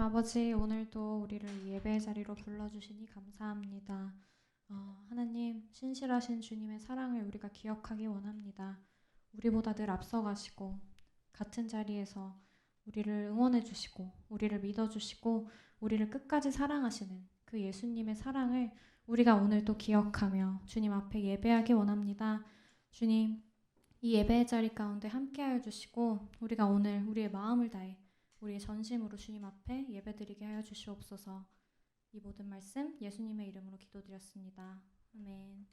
아버지, 오늘도 우리를 예배의 자리로 불러주시니 감사합니다. 하나님, 신실하신 주님의 사랑을 우리가 기억하기 원합니다. 우리보다 늘 앞서가시고 같은 자리에서 우리를 응원해 주시고 우리를 믿어 주시고 우리를 끝까지 사랑하시는 그 예수님의 사랑을 우리가 오늘 또 기억하며 주님 앞에 예배하기 원합니다. 주님, 이 예배의 자리 가운데 함께하여 주시고 우리가 오늘 우리의 마음을 다해 우리의 전심으로 주님 앞에 예배드리게 하여 주시옵소서. 이 모든 말씀 예수님의 이름으로 기도드렸습니다. 아멘.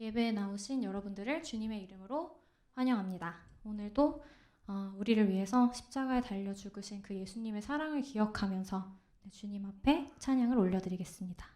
예배에 나오신 여러분들을 주님의 이름으로 환영합니다. 오늘도 우리를 위해서 십자가에 달려 죽으신 그 예수님의 사랑을 기억하면서 주님 앞에 찬양을 올려드리겠습니다.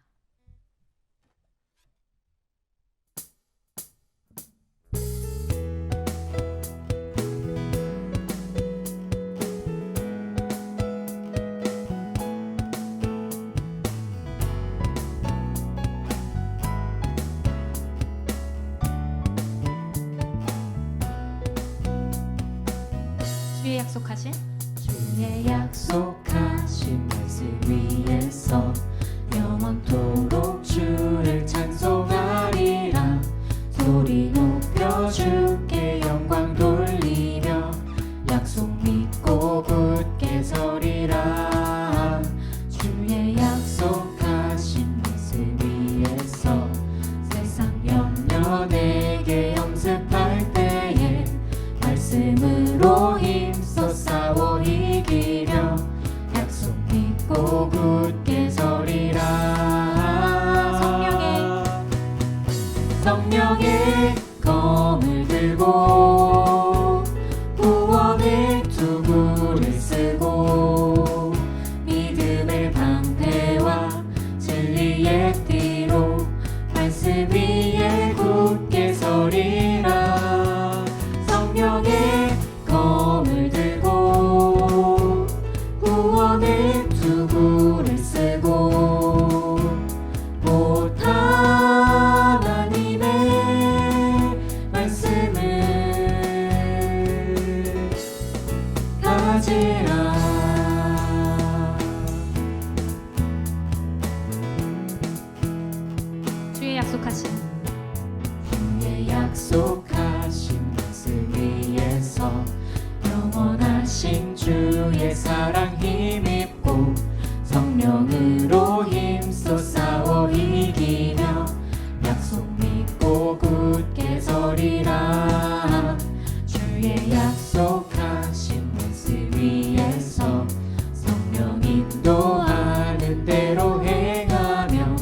주의 약속하신 주의 약속하신 말씀 위에서 영원토록 주를 찬송하리라. 소리 높여 주께 영광 돌리며 약속 믿고 굳게 서리라. 주의 약속하신 말씀 위에서 세상 염려 내게 염습할 때에 말씀으로 힘써 싸워 이기며 약속 믿고 굳게 서리라. 성령의 검을 들고 구원의 투구를 쓰고 믿음의 방패와 진리의 띠로 말씀 위에 굳게 서리라. 성령의 검을 들고 구원의 투구를 쓰고 곧 하나님의 말씀을 가지라. 주의 약속하신 주의 약속하신 말씀 위에서 영원하신 주의 사랑 힘입고 성령으로 힘써 싸워 이기며 약속 믿고 굳게 서리라. 주의 약속하신 말씀 위에서 성령 인도하는 대로 행하며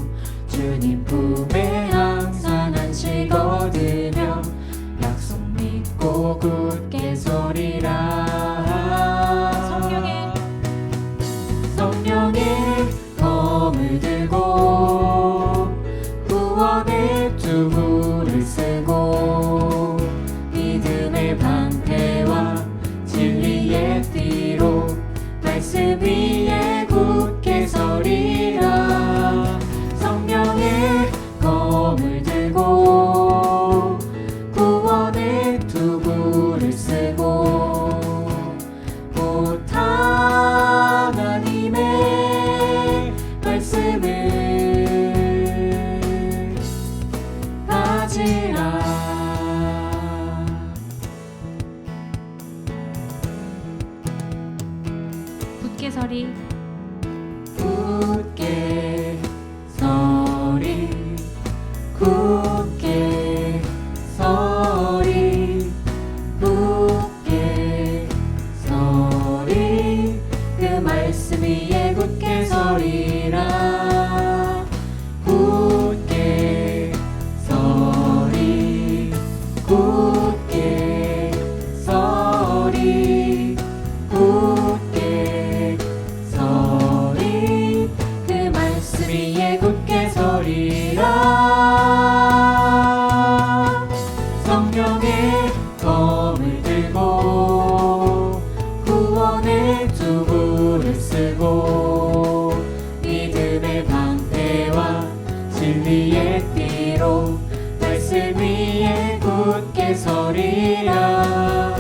주님 품에 항상 안식 얻으며 약속 믿고 굳게 서리라. 성령의 검을 들고 구원의 투구를 쓰고 믿음의 방패와 진리의 띠로 말씀 위에 굳게 서리라. 성령의 검을 들고 구원의 투구를 쓰고 곧 하나님의 말씀을 가지라. 굳게 서리 굳게 서리 굳게 서리 굳게 서리 그 말씀 위에 굳게 서리라. 굳게 서리 굳게 서리 굳게 서리 그 말씀 위에 굳게 서리라. 성령의 검을 들고 구원의 투구를 쓰고 믿음의 방패와 진리의 띠로 말씀 위에 굳게 서리라.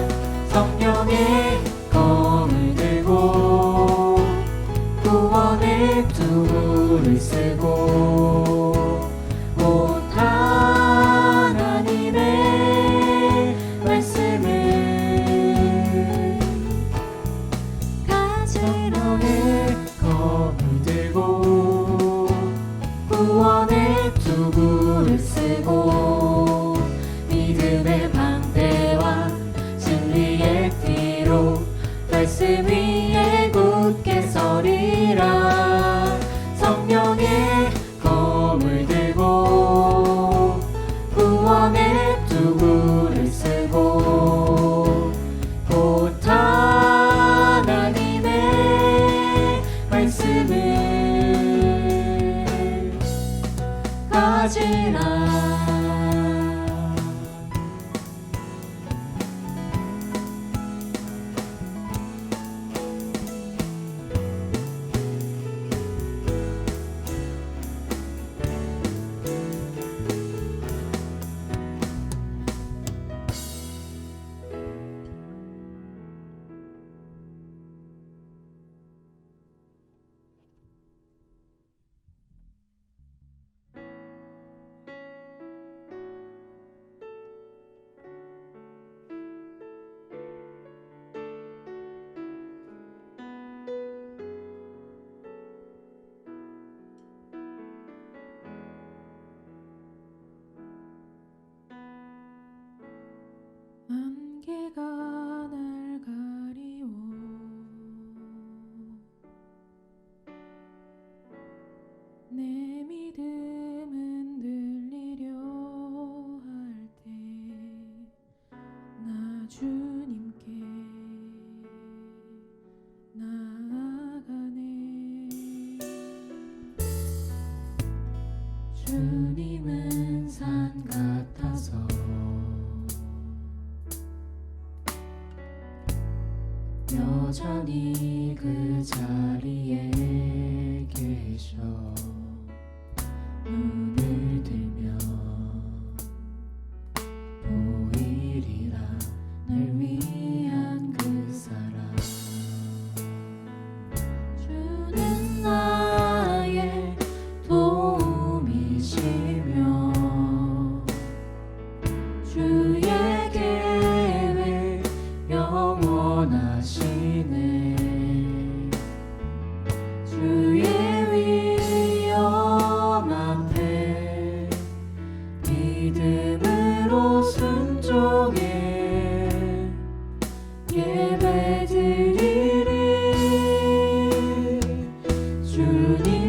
성령의 검을 들고 두부를 쓰고 곧 하나님의 말씀을 성령의 검을 들고 구원의 두부를 쓰고 믿음의 방패와 진리의 띠로 말씀 위에 굳게 서리라. 성령의 검을 들고 구원의 두부를 쓰고 곧 하나님의 말씀을 가지라. 안개가 날 가리워 내 믿음은 들리려 할 때 나 주님께 나아가네. 주님은 산 같아서 여전히 그 자리에 계셔. 눈을 들면 보이리라 날 위한 그 사랑. 주는 나의 도움이시며 주의 계획 영원하시네. 주의 위엄 앞에 믿음으로 순종해 예배드리리.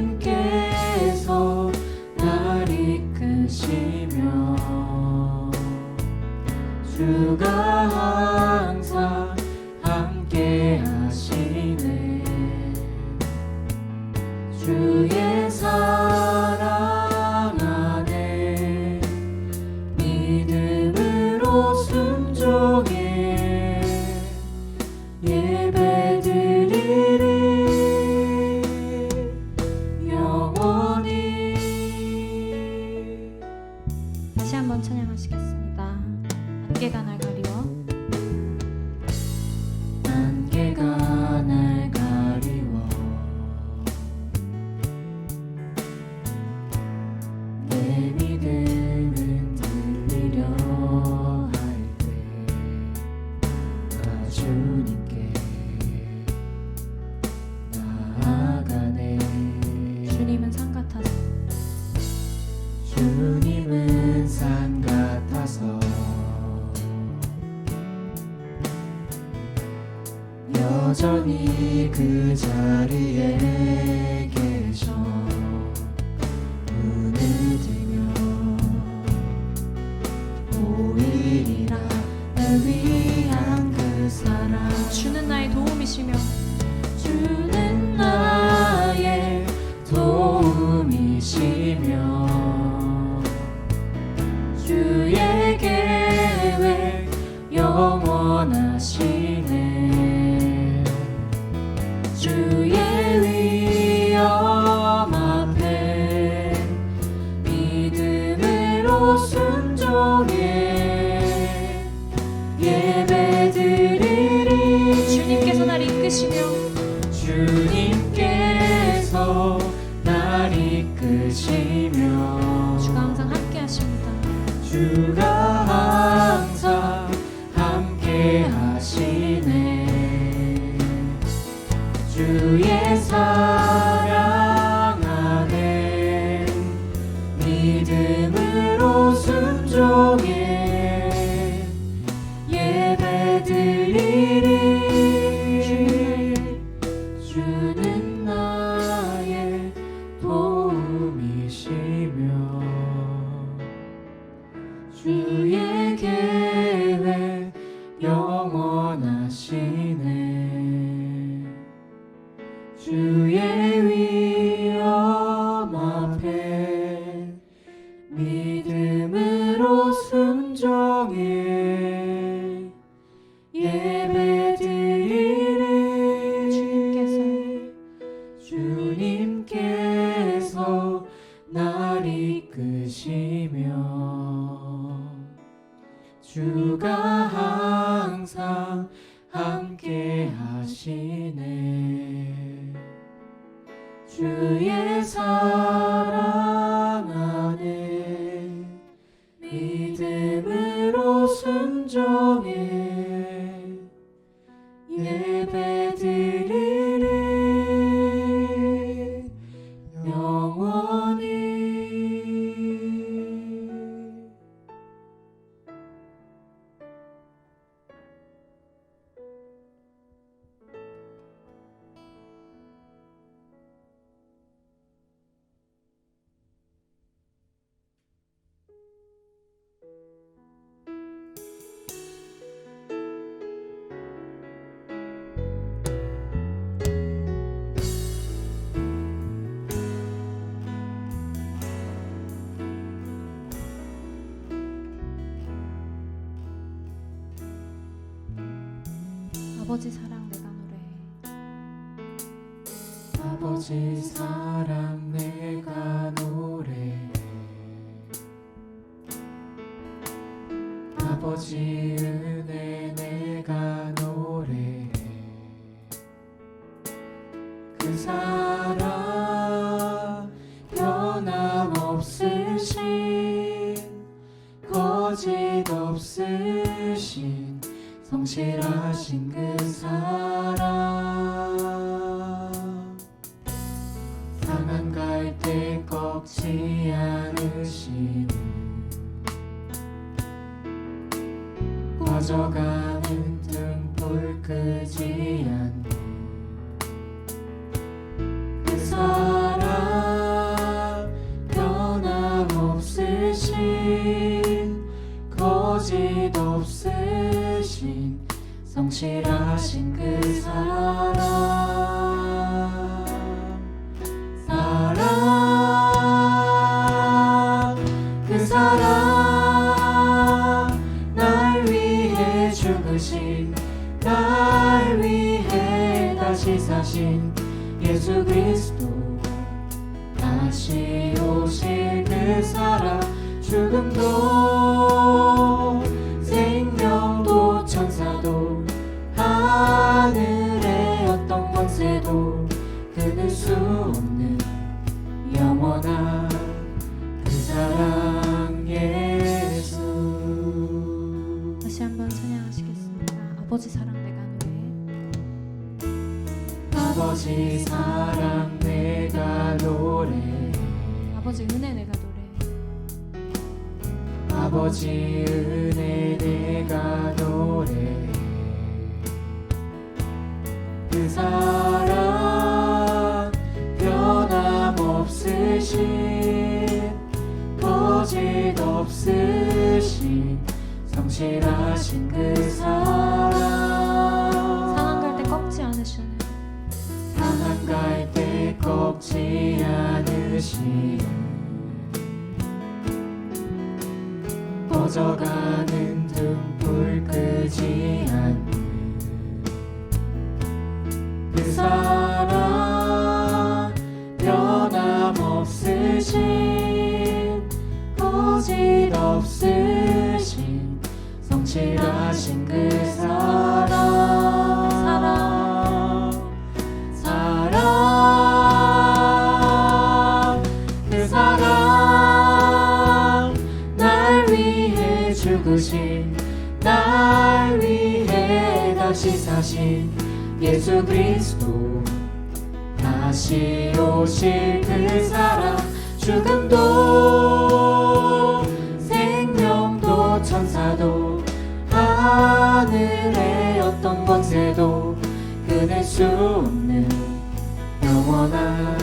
주님께서 날 이끄시며 주가 항상 함께 하시네. 주의 사랑 안에 믿음으로 순종해 예배드리리 영원히. 다시 한번 찬양하시겠습니다. 안개가 날 가리워 안개가 날 가리워 내 믿음은 들리려 할 때 나 주님께 나아가네. 주님은 산 같아서 주님은 산 같아서 여전히 그 자리에 계셔. 눈을 들면 보이리라 날 위한 그 사랑. 주는 나의 도움이시며 주는 나의 도움이시며 주의 계획 영원하시네. 주의 위엄 앞에 믿음으로 순종해 예배드리리. 주님께서 날 이끄시며 주님께서 주가 항상 함께 하시네. 주의 사랑 안에 믿음으로 순종해 예배드리리. 주는 나의 도움이시며 주의 계획 영원하시네. 주의 위엄 앞에 믿음으로 순종해 예배드리리. 주님께서 날 이끄시며 주가 항상 함께 하시네. 주의 사랑 안에 믿음으로 순종해 예배드리리. 영원히. 아버지 사랑 내가 노래. 아버지 사랑 내가 노래해. 아버지 은혜 내가 노래해. 그 사랑 변함없으신 거짓 없으신 성실하신 그 사랑. 상한 갈대 꺾지 않으시는 꺼져가는 등불 끄지 않는 그 사랑 변함없으신 거짓 없으신 성실하신 그 사랑. 사랑 그 사랑 날 위해 죽으신 날 위해 다시 사신 예수 그리스도. 다시 오실 그 사랑. 죽음도 생명도 천사도 하늘의 어떤 권세도 끊을 수 없는 영원한 그 사랑 예수. 다시 한번 찬양하시겠습니다. 아버지 사랑 내가 노래. 아버지 사랑 내가 노래. 아버지 은혜 내가 노래. 아버지 은혜 내가 노래. 그 사랑 변함없으신 거짓 없으신 성실하신 그 사랑. 상한 갈대 꺾지 않으시는 상한 갈대 꺾지 않으시는 꺼져가는 등불 끄지 않는 그 사랑 변함없으신 거짓 없으신 성실하신 그 사랑. 사랑 그 사랑 날 위해 죽으신 날 위해 다시 사신 예수 그리스도 다시 오실 그 사랑 죽음도 생명도 천사도 하늘의 어떤 권세도 끊을 수 없는 영원한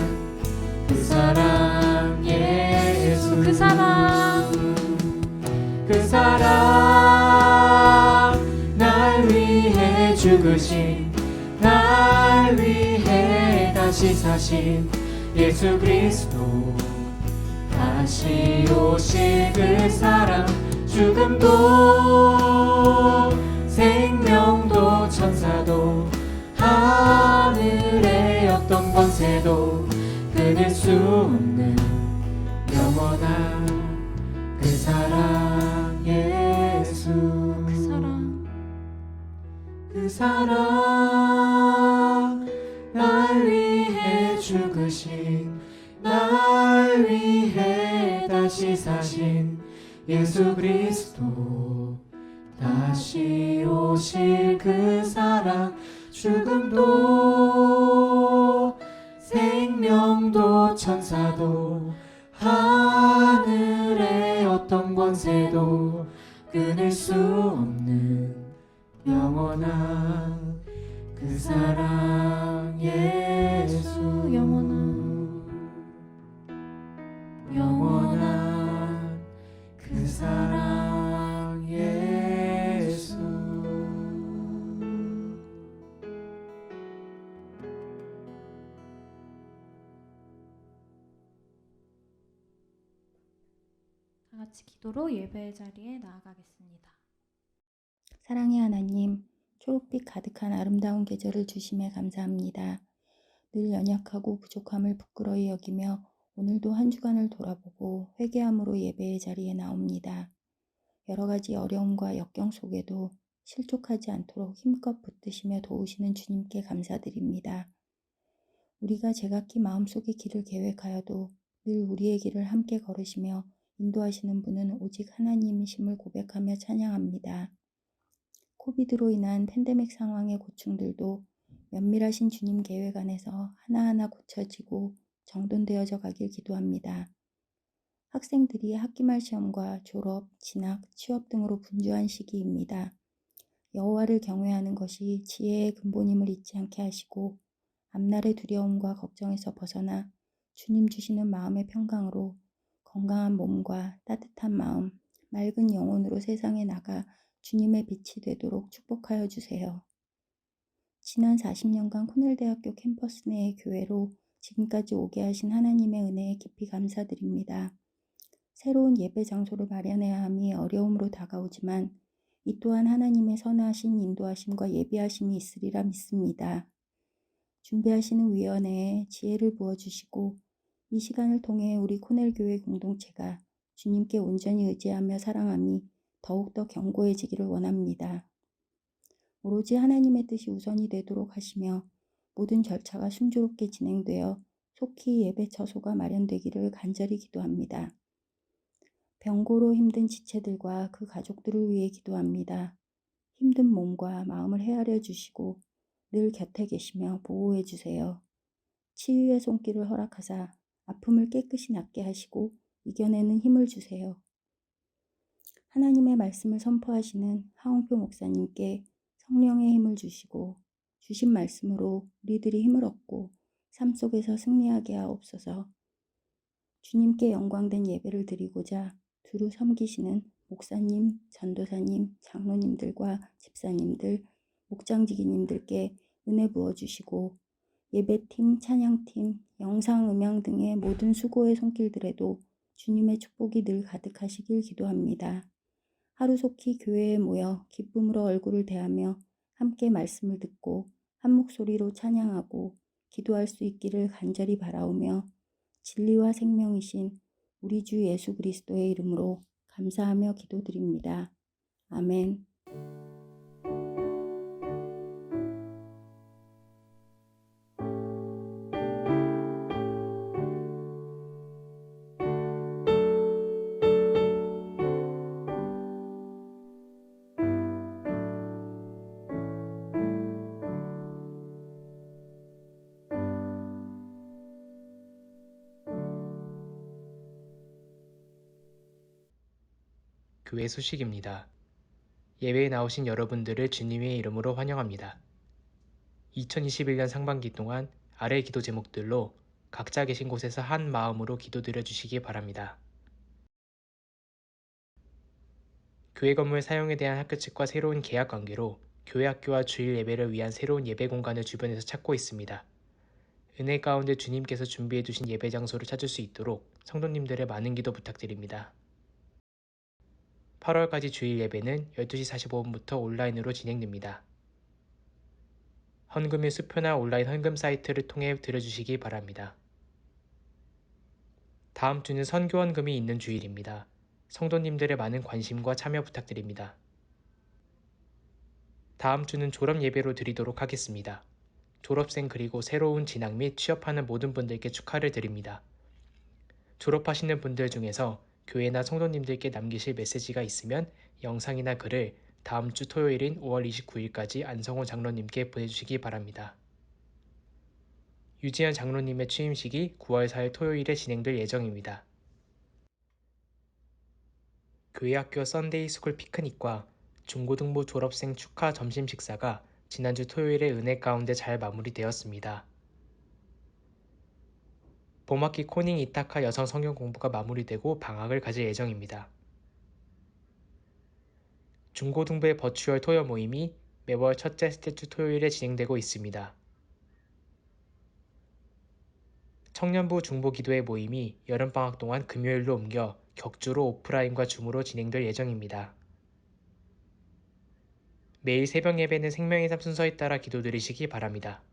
그 사랑 예수 그 사랑 그 사랑 날 위해 죽으신 날 위해 다시 사신 예수 그리스도 다시 오실 그 사랑 죽음도 생명도 천사도 하늘의 어떤 권세도 끊을 수 없는 영원한 그 사랑 예수 그 사랑 날 위해 죽으신 날 위해 다시 사신 예수 그리스도 다시 오실 그 사랑 죽음도 생명도 천사도 하늘의 어떤 권세도 끊을 수 없는 영원한 그 사랑 예수 영원한 그 사랑 예수 다 같이 기도로 예배의 자리에 나아가겠습니다. 사랑의 하나님, 초록빛 가득한 아름다운 계절을 주심에 감사합니다. 늘 연약하고 부족함을 부끄러이 여기며 오늘도 한 주간을 돌아보고 회개함으로 예배의 자리에 나옵니다. 여러 가지 어려움과 역경 속에도 실족하지 않도록 힘껏 붙드시며 도우시는 주님께 감사드립니다. 우리가 제각기 마음속의 길을 계획하여도 늘 우리의 길을 함께 걸으시며 인도하시는 분은 오직 하나님이심을 고백하며 찬양합니다. 코비드로 인한 팬데믹 상황의 고충들도 면밀하신 주님 계획 안에서 하나하나 고쳐지고 정돈되어져 가길 기도합니다. 학생들이 학기말 시험과 졸업, 진학, 취업 등으로 분주한 시기입니다. 여호와를 경외하는 것이 지혜의 근본임을 잊지 않게 하시고 앞날의 두려움과 걱정에서 벗어나 주님 주시는 마음의 평강으로 건강한 몸과 따뜻한 마음, 맑은 영혼으로 세상에 나가 주님의 빛이 되도록 축복하여 주세요. 지난 40년간 코넬대학교 캠퍼스 내의 교회로 지금까지 오게 하신 하나님의 은혜에 깊이 감사드립니다. 새로운 예배 장소를 마련해야 함이 어려움으로 다가오지만 이 또한 하나님의 선하신 인도하심과 예비하심이 있으리라 믿습니다. 준비하시는 위원회에 지혜를 부어주시고 이 시간을 통해 우리 코넬교회 공동체가 주님께 온전히 의지하며 사랑함이 더욱더 견고해지기를 원합니다. 오로지 하나님의 뜻이 우선이 되도록 하시며 모든 절차가 순조롭게 진행되어 속히 예배 처소가 마련되기를 간절히 기도합니다. 병고로 힘든 지체들과 그 가족들을 위해 기도합니다. 힘든 몸과 마음을 헤아려 주시고 늘 곁에 계시며 보호해 주세요. 치유의 손길을 허락하사 아픔을 깨끗이 낫게 하시고 이겨내는 힘을 주세요. 하나님의 말씀을 선포하시는 하홍표 목사님께 성령의 힘을 주시고 주신 말씀으로 우리들이 힘을 얻고 삶 속에서 승리하게 하옵소서. 주님께 영광된 예배를 드리고자 두루 섬기시는 목사님, 전도사님, 장로님들과 집사님들, 목장지기님들께 은혜 부어주시고 예배팀, 찬양팀, 영상, 음향 등의 모든 수고의 손길들에도 주님의 축복이 늘 가득하시길 기도합니다. 하루속히 교회에 모여 기쁨으로 얼굴을 대하며 함께 말씀을 듣고 한 목소리로 찬양하고 기도할 수 있기를 간절히 바라오며 진리와 생명이신 우리 주 예수 그리스도의 이름으로 감사하며 기도드립니다. 아멘. 교회 소식입니다. 예배에 나오신 여러분들을 주님의 이름으로 환영합니다. 2021년 상반기 동안 아래 기도 제목들로 각자 계신 곳에서 한 마음으로 기도드려 주시기 바랍니다. 교회 건물 사용에 대한 학교 측과 새로운 계약 관계로 교회 학교와 주일 예배를 위한 새로운 예배 공간을 주변에서 찾고 있습니다. 은혜 가운데 주님께서 준비해 두신 예배 장소를 찾을 수 있도록 성도님들의 많은 기도 부탁드립니다. 8월까지 주일 예배는 12시 45분부터 온라인으로 진행됩니다. 헌금일 수표나 온라인 헌금 사이트를 통해 드려주시기 바랍니다. 다음 주는 선교헌금이 있는 주일입니다. 성도님들의 많은 관심과 참여 부탁드립니다. 다음 주는 졸업 예배로 드리도록 하겠습니다. 졸업생 그리고 새로운 진학 및 취업하는 모든 분들께 축하를 드립니다. 졸업하시는 분들 중에서 교회나 성도님들께 남기실 메시지가 있으면 영상이나 글을 다음 주 토요일인 5월 29일까지 안성호 장로님께 보내주시기 바랍니다. 유지현 장로님의 취임식이 9월 4일 토요일에 진행될 예정입니다. 교회 학교 썬데이 스쿨 피크닉과 중고등부 졸업생 축하 점심 식사가 지난주 토요일에 은혜 가운데 잘 마무리되었습니다. 봄학기 코닝 이타카 여성 성경 공부가 마무리되고 방학을 가질 예정입니다. 중고등부의 버추얼 토요 모임이 매월 첫째 셋째 주 토요일에 진행되고 있습니다. 청년부 중보 기도회 모임이 여름방학 동안 금요일로 옮겨 격주로 오프라인과 줌으로 진행될 예정입니다. 매일 새벽 예배는 생명의 삶 순서에 따라 기도드리시기 바랍니다.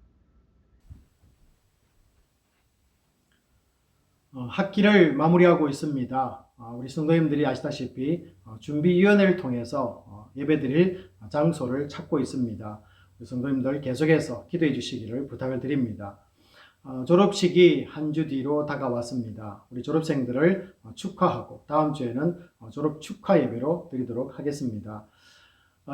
학기를 마무리하고 있습니다. 우리 성도님들이 아시다시피 준비위원회를 통해서 예배드릴 장소를 찾고 있습니다. 우리 성도님들 계속해서 기도해 주시기를 부탁을 드립니다. 졸업식이 한 주 뒤로 다가왔습니다. 우리 졸업생들을 축하하고 다음 주에는 졸업 축하 예배로 드리도록 하겠습니다.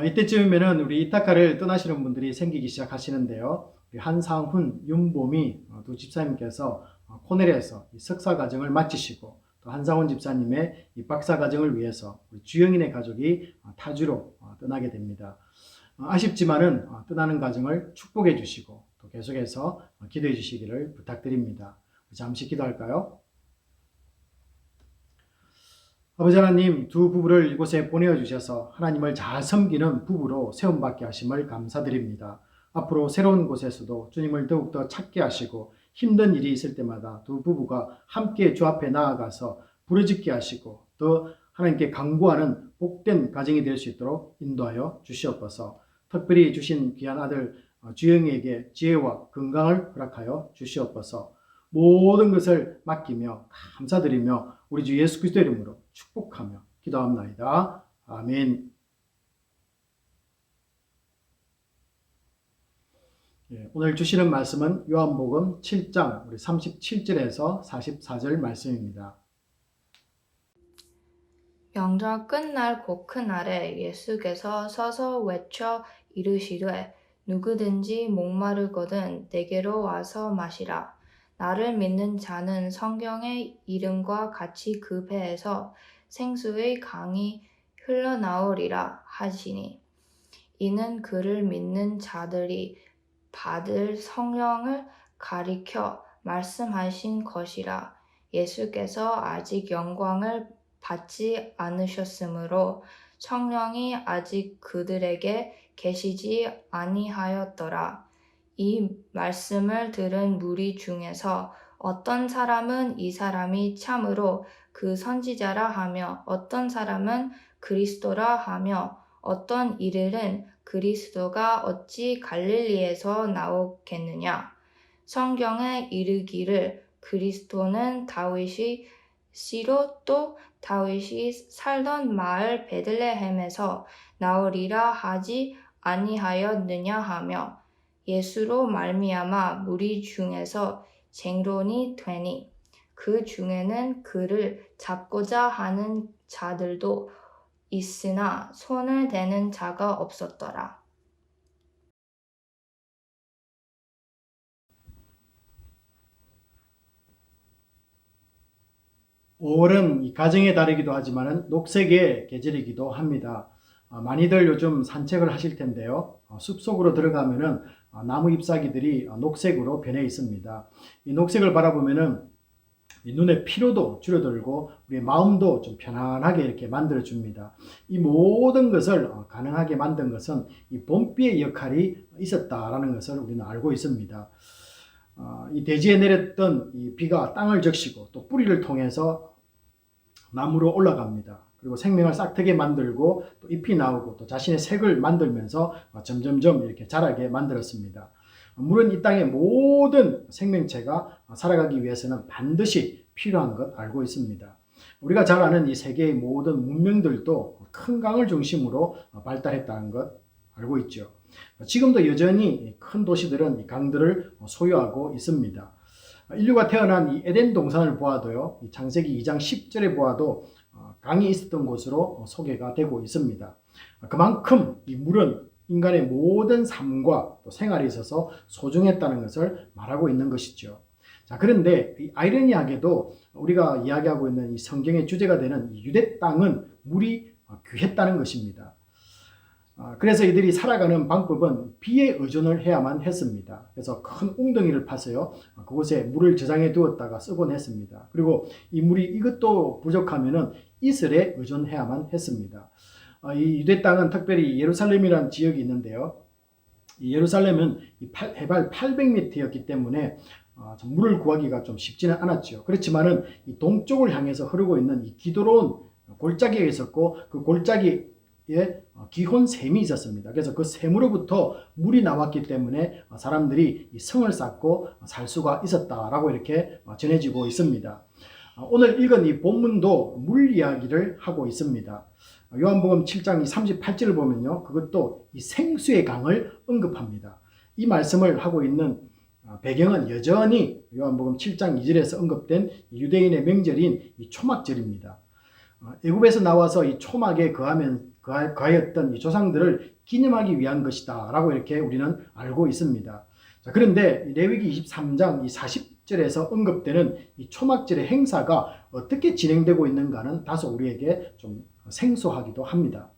이때쯤이면 우리 이타카를 떠나시는 분들이 생기기 시작하시는데요. 한상훈, 윤봄이 두 집사님께서 코넬에서 석사 과정을 마치시고 또 한상훈 집사님의 이 박사 과정을 위해서 우리 주영인의 가족이 타주로 떠나게 됩니다. 아쉽지만은 떠나는 과정을 축복해 주시고 또 계속해서 기도해 주시기를 부탁드립니다. 잠시 기도할까요? 아버지 하나님, 두 부부를 이곳에 보내주셔서 하나님을 잘 섬기는 부부로 세움받게 하심을 감사드립니다. 앞으로 새로운 곳에서도 주님을 더욱더 찾게 하시고 힘든 일이 있을 때마다 두 부부가 함께 주 앞에 나아가서 부르짖게 하시고 또 하나님께 간구하는 복된 가정이 될 수 있도록 인도하여 주시옵소서. 특별히 주신 귀한 아들 주영이에게 지혜와 건강을 허락하여 주시옵소서. 모든 것을 맡기며 감사드리며 우리 주 예수 그리스도 이름으로 축복하며 기도합나이다. 아멘. 오늘 주시는 말씀은 요한복음 7장 우리 37절에서 44절 말씀입니다. 명절 끝날 곧 그날에 예수께서 서서 외쳐 이르시되 누구든지 목마르거든 내게로 와서 마시라. 나를 믿는 자는 성경의 이름과 같이 그 배에서 생수의 강이 흘러나오리라 하시니 이는 그를 믿는 자들이 받을 성령을 가리켜 말씀하신 것이라. 예수께서 아직 영광을 받지 않으셨으므로 성령이 아직 그들에게 계시지 아니하였더라. 이 말씀을 들은 무리 중에서 어떤 사람은 이 사람이 참으로 그 선지자라 하며 어떤 사람은 그리스도라 하며 어떤 이르는 그리스도가 어찌 갈릴리에서 나오겠느냐. 성경에 이르기를 그리스도는 다윗의 씨로 또 다윗이 살던 마을 베들레헴에서 나오리라 하지 아니하였느냐 하며 예수로 말미암아 무리 중에서 쟁론이 되니 그 중에는 그를 잡고자 하는 자들도 있으나 손을 대는 자가 없었더라. 5월은 이 가정의 달이기도 하지만 녹색의 계절이기도 합니다. 많이들 요즘 산책을 하실 텐데요. 숲속으로 들어가면은 나무 잎사귀들이 녹색으로 변해 있습니다. 이 녹색을 바라보면은 이 눈의 피로도 줄어들고 우리의 마음도 좀 편안하게 이렇게 만들어 줍니다. 이 모든 것을 가능하게 만든 것은 이 봄비의 역할이 있었다라는 것을 우리는 알고 있습니다. 이 대지에 내렸던 이 비가 땅을 적시고 또 뿌리를 통해서 나무로 올라갑니다. 그리고 생명을 싹트게 만들고 또 잎이 나오고 또 자신의 색을 만들면서 점점점 이렇게 자라게 만들었습니다. 물은 이 땅의 모든 생명체가 살아가기 위해서는 반드시 필요한 것 알고 있습니다. 우리가 잘 아는 이 세계의 모든 문명들도 큰 강을 중심으로 발달했다는 것 알고 있죠. 지금도 여전히 큰 도시들은 이 강들을 소유하고 있습니다. 인류가 태어난 이 에덴 동산을 보아도요, 이 창세기 2장 10절에 보아도 강이 있었던 곳으로 소개가 되고 있습니다. 그만큼 이 물은 인간의 모든 삶과 또 생활에 있어서 소중했다는 것을 말하고 있는 것이죠. 자, 그런데 이 아이러니하게도 우리가 이야기하고 있는 이 성경의 주제가 되는 이 유대 땅은 물이 귀했다는 것입니다. 그래서 이들이 살아가는 방법은 비에 의존을 해야만 했습니다. 그래서 큰 웅덩이를 파서요, 그곳에 물을 저장해 두었다가 쓰곤 했습니다. 그리고 이 물이 이것도 부족하면은 이슬에 의존해야만 했습니다. 이 유대 땅은 특별히 예루살렘이라는 지역이 있는데요. 이 예루살렘은 해발 800m였기 때문에 물을 구하기가 좀 쉽지는 않았죠. 그렇지만은 이 동쪽을 향해서 흐르고 있는 이 기도로운 골짜기가 있었고 그 골짜기에 기혼 샘이 있었습니다. 그래서 그 샘으로부터 물이 나왔기 때문에 사람들이 이 성을 쌓고 살 수가 있었다라고 이렇게 전해지고 있습니다. 오늘 읽은 이 본문도 물 이야기를 하고 있습니다. 요한복음 7장 38절을 보면요, 그것도 이 생수의 강을 언급합니다. 이 말씀을 하고 있는 배경은 여전히 요한복음 7장 2절에서 언급된 유대인의 명절인 이 초막절입니다. 애굽에서 나와서 이 초막에 거하였던 이 조상들을 기념하기 위한 것이다 라고 이렇게 우리는 알고 있습니다. 자, 그런데 레위기 23장 이 40절에서 언급되는 이 초막절의 행사가 어떻게 진행되고 있는가는 다소 우리에게 좀 생소하기도 합니다.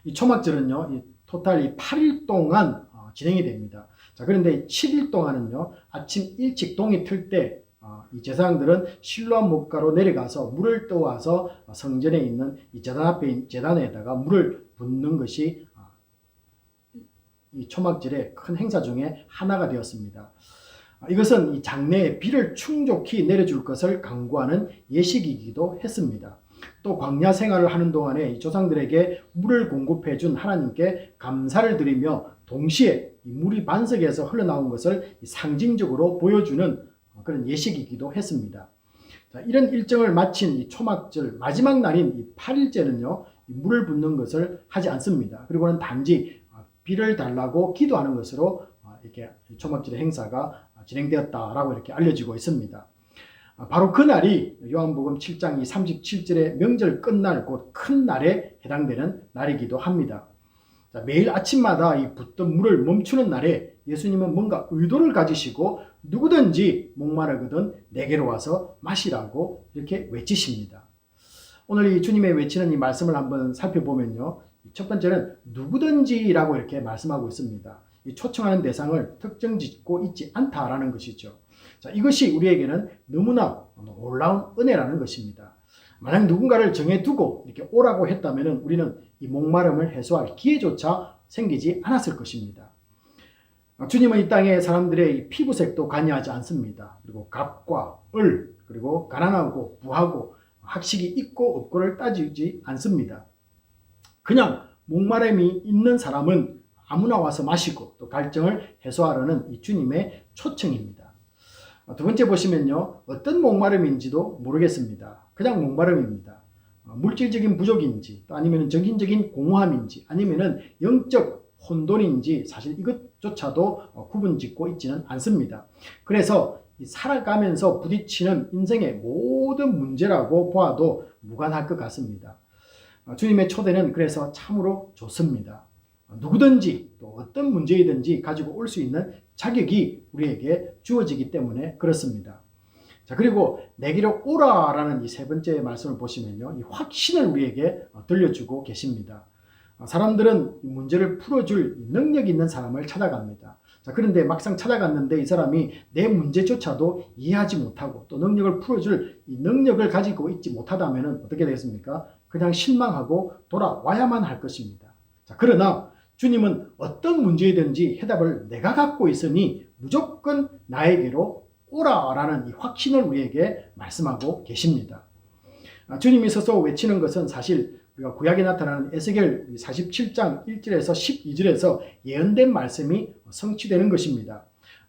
이 초막절은요, 이 토탈 8일 동안 진행이 됩니다. 자, 그런데 7일 동안은요, 아침 일찍 동이 틀 때 이 제사장들은 실로암 목가로 내려가서 물을 떠와서 성전에 있는 이 제단 앞에 제단에다가 물을 붓는 것이 이 초막절의 큰 행사 중에 하나가 되었습니다. 이것은 이 장래에 비를 충족히 내려줄 것을 강구하는 예식이기도 했습니다. 또 광야 생활을 하는 동안에 이 조상들에게 물을 공급해 준 하나님께 감사를 드리며 동시에 이 물이 반석에서 흘러나온 것을 상징적으로 보여주는 그런 예식이기도 했습니다. 자, 이런 일정을 마친 이 초막절 마지막 날인 이 8일째는요, 물을 붓는 것을 하지 않습니다. 그리고는 단지 비를 달라고 기도하는 것으로 이렇게 초막절의 행사가 진행되었다라고 이렇게 알려지고 있습니다. 바로 그날이 요한복음 7장 37절의 명절 끝날 곧 큰 날에 해당되는 날이기도 합니다. 자, 매일 아침마다 이 붓던 물을 멈추는 날에 예수님은 뭔가 의도를 가지시고 누구든지 목마르거든 내게로 와서 마시라고 이렇게 외치십니다. 오늘 이 주님의 외치는 이 말씀을 한번 살펴보면요, 첫 번째는 누구든지라고 이렇게 말씀하고 있습니다. 이 초청하는 대상을 특정 짓고 있지 않다라는 것이죠. 자, 이것이 우리에게는 너무나 놀라운 은혜라는 것입니다. 만약 누군가를 정해두고 이렇게 오라고 했다면 우리는 이 목마름을 해소할 기회조차 생기지 않았을 것입니다. 주님은 이 땅의 사람들의 피부색도 관여하지 않습니다. 그리고 갑과 을, 그리고 가난하고 부하고 학식이 있고 없고를 따지지 않습니다. 그냥 목마름이 있는 사람은 아무나 와서 마시고 또 갈증을 해소하려는 이 주님의 초청입니다. 두 번째 보시면요, 어떤 목마름인지도 모르겠습니다. 그냥 목마름입니다. 물질적인 부족인지 또 아니면 정신적인 공허함인지 아니면 영적 혼돈인지 사실 이것조차도 구분짓고 있지는 않습니다. 그래서 살아가면서 부딪히는 인생의 모든 문제라고 보아도 무관할 것 같습니다. 주님의 초대는 그래서 참으로 좋습니다. 누구든지 또 어떤 문제이든지 가지고 올 수 있는 자격이 우리에게 주어지기 때문에 그렇습니다. 자, 그리고 내게로 오라라는 이 세 번째 말씀을 보시면요, 이 확신을 우리에게 들려주고 계십니다. 사람들은 이 문제를 풀어줄 능력 있는 사람을 찾아갑니다. 자, 그런데 막상 찾아갔는데 이 사람이 내 문제조차도 이해하지 못하고 또 능력을 풀어줄 이 능력을 가지고 있지 못하다면 어떻게 되겠습니까? 그냥 실망하고 돌아와야만 할 것입니다. 자, 그러나 주님은 어떤 문제이든지 해답을 내가 갖고 있으니 무조건 나에게로 오라라는 이 확신을 우리에게 말씀하고 계십니다. 주님이 서서 외치는 것은 사실 우리가 구약에 나타나는 에스겔 47장 1절에서 12절에서 예언된 말씀이 성취되는 것입니다.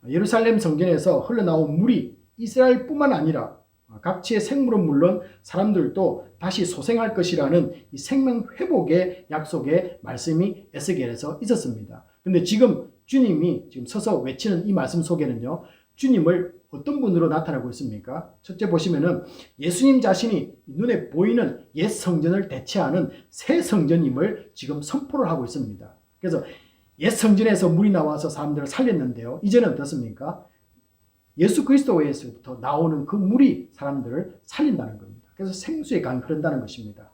예루살렘 성전에서 흘러나온 물이 이스라엘뿐만 아니라 각지의 생물은 물론 사람들도 다시 소생할 것이라는 이 생명 회복의 약속의 말씀이 에스겔에서 있었습니다. 그런데 지금 주님이 지금 서서 외치는 이 말씀 속에는요, 주님을 어떤 분으로 나타나고 있습니까? 첫째 보시면은 예수님 자신이 눈에 보이는 옛 성전을 대체하는 새 성전임을 지금 선포를 하고 있습니다. 그래서 옛 성전에서 물이 나와서 사람들을 살렸는데요, 이제는 어떻습니까? 예수 그리스도에서부터 나오는 그 물이 사람들을 살린다는 겁니다. 그래서 생수의 강이 흐른다는 것입니다.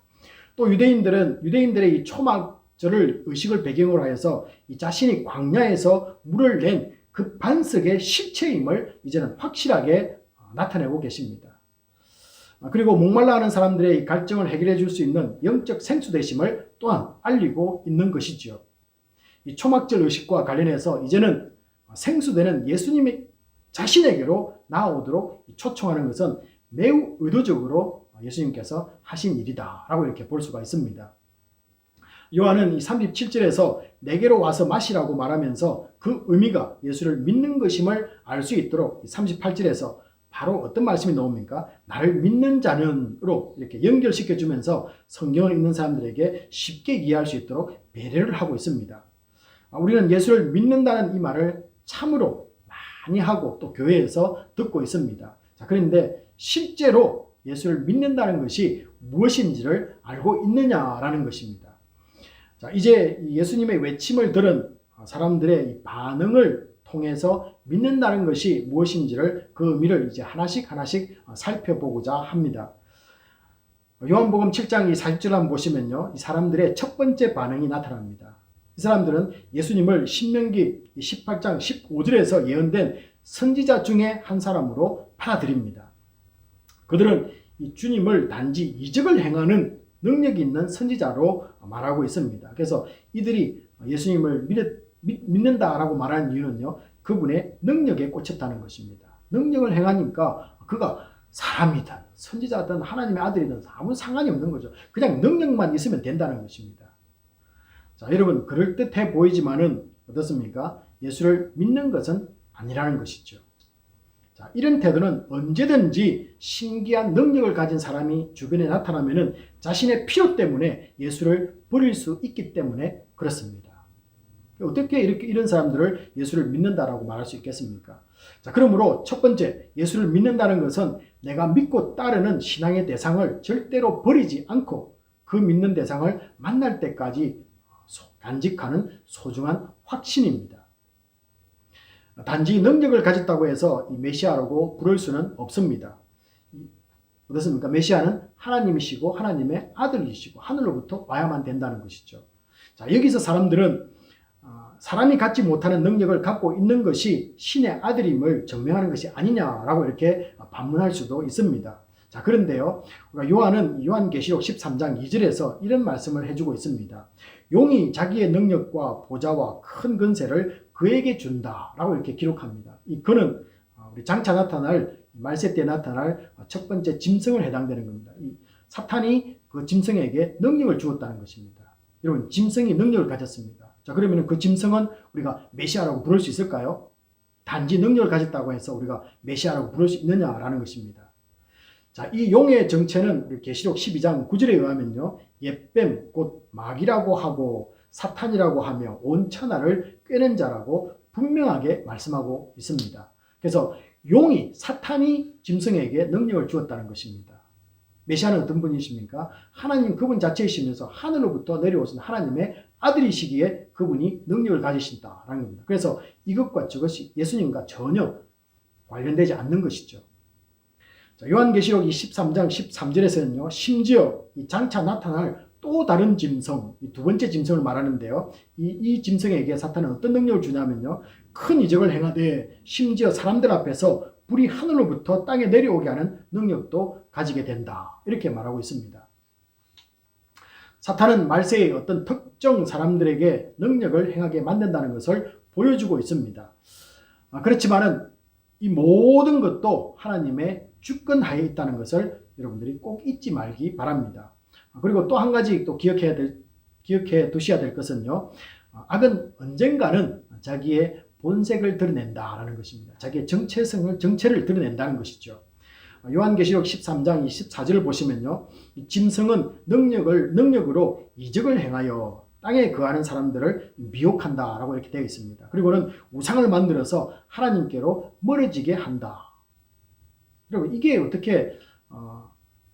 또 유대인들의 이 초막절을 의식을 배경으로 하여서 이 자신이 광야에서 물을 낸 그 반석의 실체임을 이제는 확실하게 나타내고 계십니다. 그리고 목말라 하는 사람들의 갈증을 해결해 줄 수 있는 영적 생수 되심을 또한 알리고 있는 것이지요. 이 초막절 의식과 관련해서 이제는 생수되는 예수님의 자신에게로 나아오도록 초청하는 것은 매우 의도적으로 예수님께서 하신 일이다라고 이렇게 볼 수가 있습니다. 요한은 이 37절에서 내게로 와서 마시라고 말하면서 그 의미가 예수를 믿는 것임을 알 수 있도록 38절에서 바로 어떤 말씀이 나옵니까? 나를 믿는 자는으로 이렇게 연결시켜 주면서 성경을 읽는 사람들에게 쉽게 이해할 수 있도록 배려를 하고 있습니다. 우리는 예수를 믿는다는 이 말을 참으로 많이 하고 또 교회에서 듣고 있습니다. 자, 그런데 실제로 예수를 믿는다는 것이 무엇인지를 알고 있느냐라는 것입니다. 자, 이제 예수님의 외침을 들은 사람들의 이 반응을 통해서 믿는다는 것이 무엇인지를 그 의미를 이제 하나씩 살펴보고자 합니다. 요한복음 7장 40절 한번 보시면요, 이 사람들의 첫 번째 반응이 나타납니다. 이 사람들은 예수님을 신명기 18장 15절에서 예언된 선지자 중에 한 사람으로 받아들입니다. 그들은 이 주님을 단지 이적을 행하는 능력이 있는 선지자로 말하고 있습니다. 그래서 이들이 예수님을 믿는다라고 말하는 이유는요, 그분의 능력에 꽂혔다는 것입니다. 능력을 행하니까 그가 사람이든 선지자든 하나님의 아들이든 아무 상관이 없는 거죠. 그냥 능력만 있으면 된다는 것입니다. 자, 여러분, 그럴듯해 보이지만은 어떻습니까? 예수를 믿는 것은 아니라는 것이죠. 자, 이런 태도는 언제든지 신기한 능력을 가진 사람이 주변에 나타나면은 자신의 필요 때문에 예수를 버릴 수 있기 때문에 그렇습니다. 어떻게 이런 사람들을 예수를 믿는다라고 말할 수 있겠습니까? 자, 그러므로 첫 번째, 예수를 믿는다는 것은 내가 믿고 따르는 신앙의 대상을 절대로 버리지 않고 그 믿는 대상을 만날 때까지 간직하는 소중한 확신입니다. 단지 능력을 가졌다고 해서 이 메시아라고 부를 수는 없습니다. 어떻습니까? 메시아는 하나님이시고 하나님의 아들이시고 하늘로부터 와야만 된다는 것이죠. 자, 여기서 사람들은 사람이 갖지 못하는 능력을 갖고 있는 것이 신의 아들임을 증명하는 것이 아니냐라고 이렇게 반문할 수도 있습니다. 자, 그런데요, 요한은 요한계시록 13장 2절에서 이런 말씀을 해주고 있습니다. 용이 자기의 능력과 보좌와 큰 권세를 그에게 준다라고 이렇게 기록합니다. 이 그는 우리 장차 나타날 말세 때 나타날 첫 번째 짐승을 해당되는 겁니다. 이 사탄이 그 짐승에게 능력을 주었다는 것입니다. 여러분, 짐승이 능력을 가졌습니다. 자, 그러면 그 짐승은 우리가 메시아라고 부를 수 있을까요? 단지 능력을 가졌다고 해서 우리가 메시아라고 부를 수 있느냐라는 것입니다. 자, 이 용의 정체는 계시록 12장 9절에 의하면요, 옛뱀 곧 마귀라고 하고 사탄이라고 하며 온 천하를 꿰는 자라고 분명하게 말씀하고 있습니다. 그래서 용이 사탄이 짐승에게 능력을 주었다는 것입니다. 메시아는 어떤 분이십니까? 하나님 그분 자체이시면서 하늘로부터 내려오신 하나님의 아들이시기에 그분이 능력을 가지신다라는 겁니다. 그래서 이것과 저것이 예수님과 전혀 관련되지 않는 것이죠. 요한계시록 23장 13절에서는요. 심지어 이 장차 나타날 또 다른 짐승, 이 두 번째 짐승을 말하는데요. 이 짐승에게 사탄은 어떤 능력을 주냐면요. 큰 이적을 행하되 심지어 사람들 앞에서 불이 하늘로부터 땅에 내려오게 하는 능력도 가지게 된다. 이렇게 말하고 있습니다. 사탄은 말세에 어떤 특정 사람들에게 능력을 행하게 만든다는 것을 보여주고 있습니다. 그렇지만은 이 모든 것도 하나님의 주권하에 있다는 것을 여러분들이 꼭 잊지 말기 바랍니다. 그리고 또 한 가지 또 기억해 두셔야 될 것은요. 악은 언젠가는 자기의 본색을 드러낸다라는 것입니다. 자기의 정체를 드러낸다는 것이죠. 요한계시록 13장 24절을 보시면요. 이 짐승은 능력으로 이적을 행하여 땅에 거하는 사람들을 미혹한다라고 이렇게 되어 있습니다. 그리고는 우상을 만들어서 하나님께로 멀어지게 한다. 그리고 이게 어떻게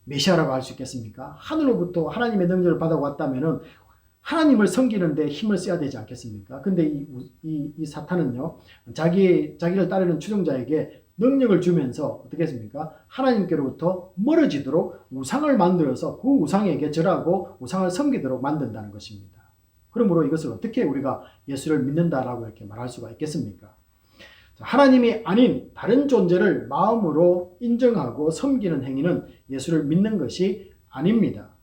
메시아라고 할 수 있겠습니까? 하늘로부터 하나님의 능력을 받아왔다면은 하나님을 섬기는데 힘을 써야 되지 않겠습니까? 근데 이 사탄은요, 자기를 따르는 추종자에게 능력을 주면서 어떻게 했습니까? 하나님께로부터 멀어지도록 우상을 만들어서 그 우상에게 절하고 우상을 섬기도록 만든다는 것입니다. 그러므로 이것을 어떻게 우리가 예수를 믿는다라고 이렇게 말할 수가 있겠습니까? 하나님이 아닌 다른 존재를 마음으로 인정하고 섬기는 행위는 예수를 믿는 것이 아닙니다.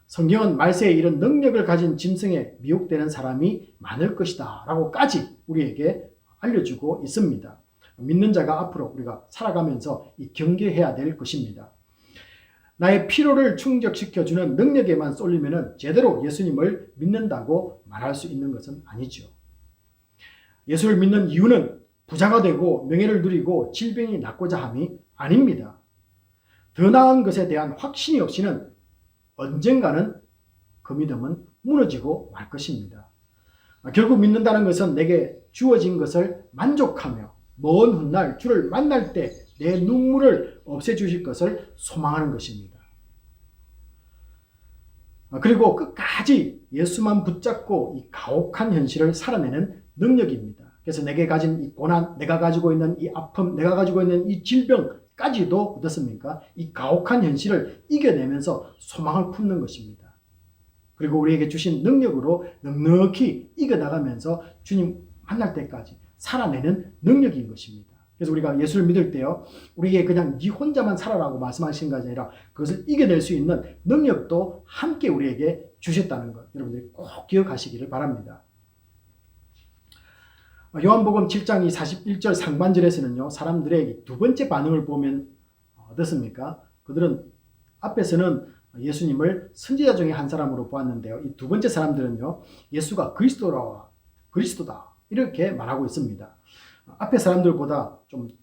성경은 말세에 이런 능력을 가진 짐승에 미혹되는 사람이 많을 것이다 라고까지 우리에게 알려주고 있습니다. 믿는 자가 앞으로 우리가 살아가면서 경계해야 될 것입니다. 나의 피로를 충족시켜주는 능력에만 쏠리면 제대로 예수님을 믿는다고 말할 수 있는 것은 아니죠. 예수를 믿는 이유는 부자가 되고 명예를 누리고 질병이 낫고자 함이 아닙니다. 더 나은 것에 대한 확신이 없이는 언젠가는 그 믿음은 무너지고 말 것입니다. 결국 믿는다는 것은 내게 주어진 것을 만족하며 먼 훗날 주를 만날 때 내 눈물을 없애주실 것을 소망하는 것입니다. 그리고 끝까지 예수만 붙잡고 이 가혹한 현실을 살아내는 능력입니다. 그래서 내게 가진 이 고난, 내가 가지고 있는 이 아픔, 내가 가지고 있는 이 질병까지도 어떻습니까? 이 가혹한 현실을 이겨내면서 소망을 품는 것입니다. 그리고 우리에게 주신 능력으로 넉넉히 이겨나가면서 주님 만날 때까지 살아내는 능력인 것입니다. 그래서 우리가 예수를 믿을 때요, 우리에게 그냥 네 혼자만 살아라고 말씀하시는 것이 아니라 그것을 이겨낼 수 있는 능력도 함께 우리에게 주셨다는 것, 여러분들이 꼭 기억하시기를 바랍니다. 요한복음 7장 41절 상반절에서는요, 사람들의 두 번째 반응을 보면 어떻습니까? 그들은 앞에서는 예수님을 선지자 중에 한 사람으로 보았는데요, 이 두 번째 사람들은요, 예수가 그리스도다 이렇게 말하고 있습니다. 앞에 사람들보다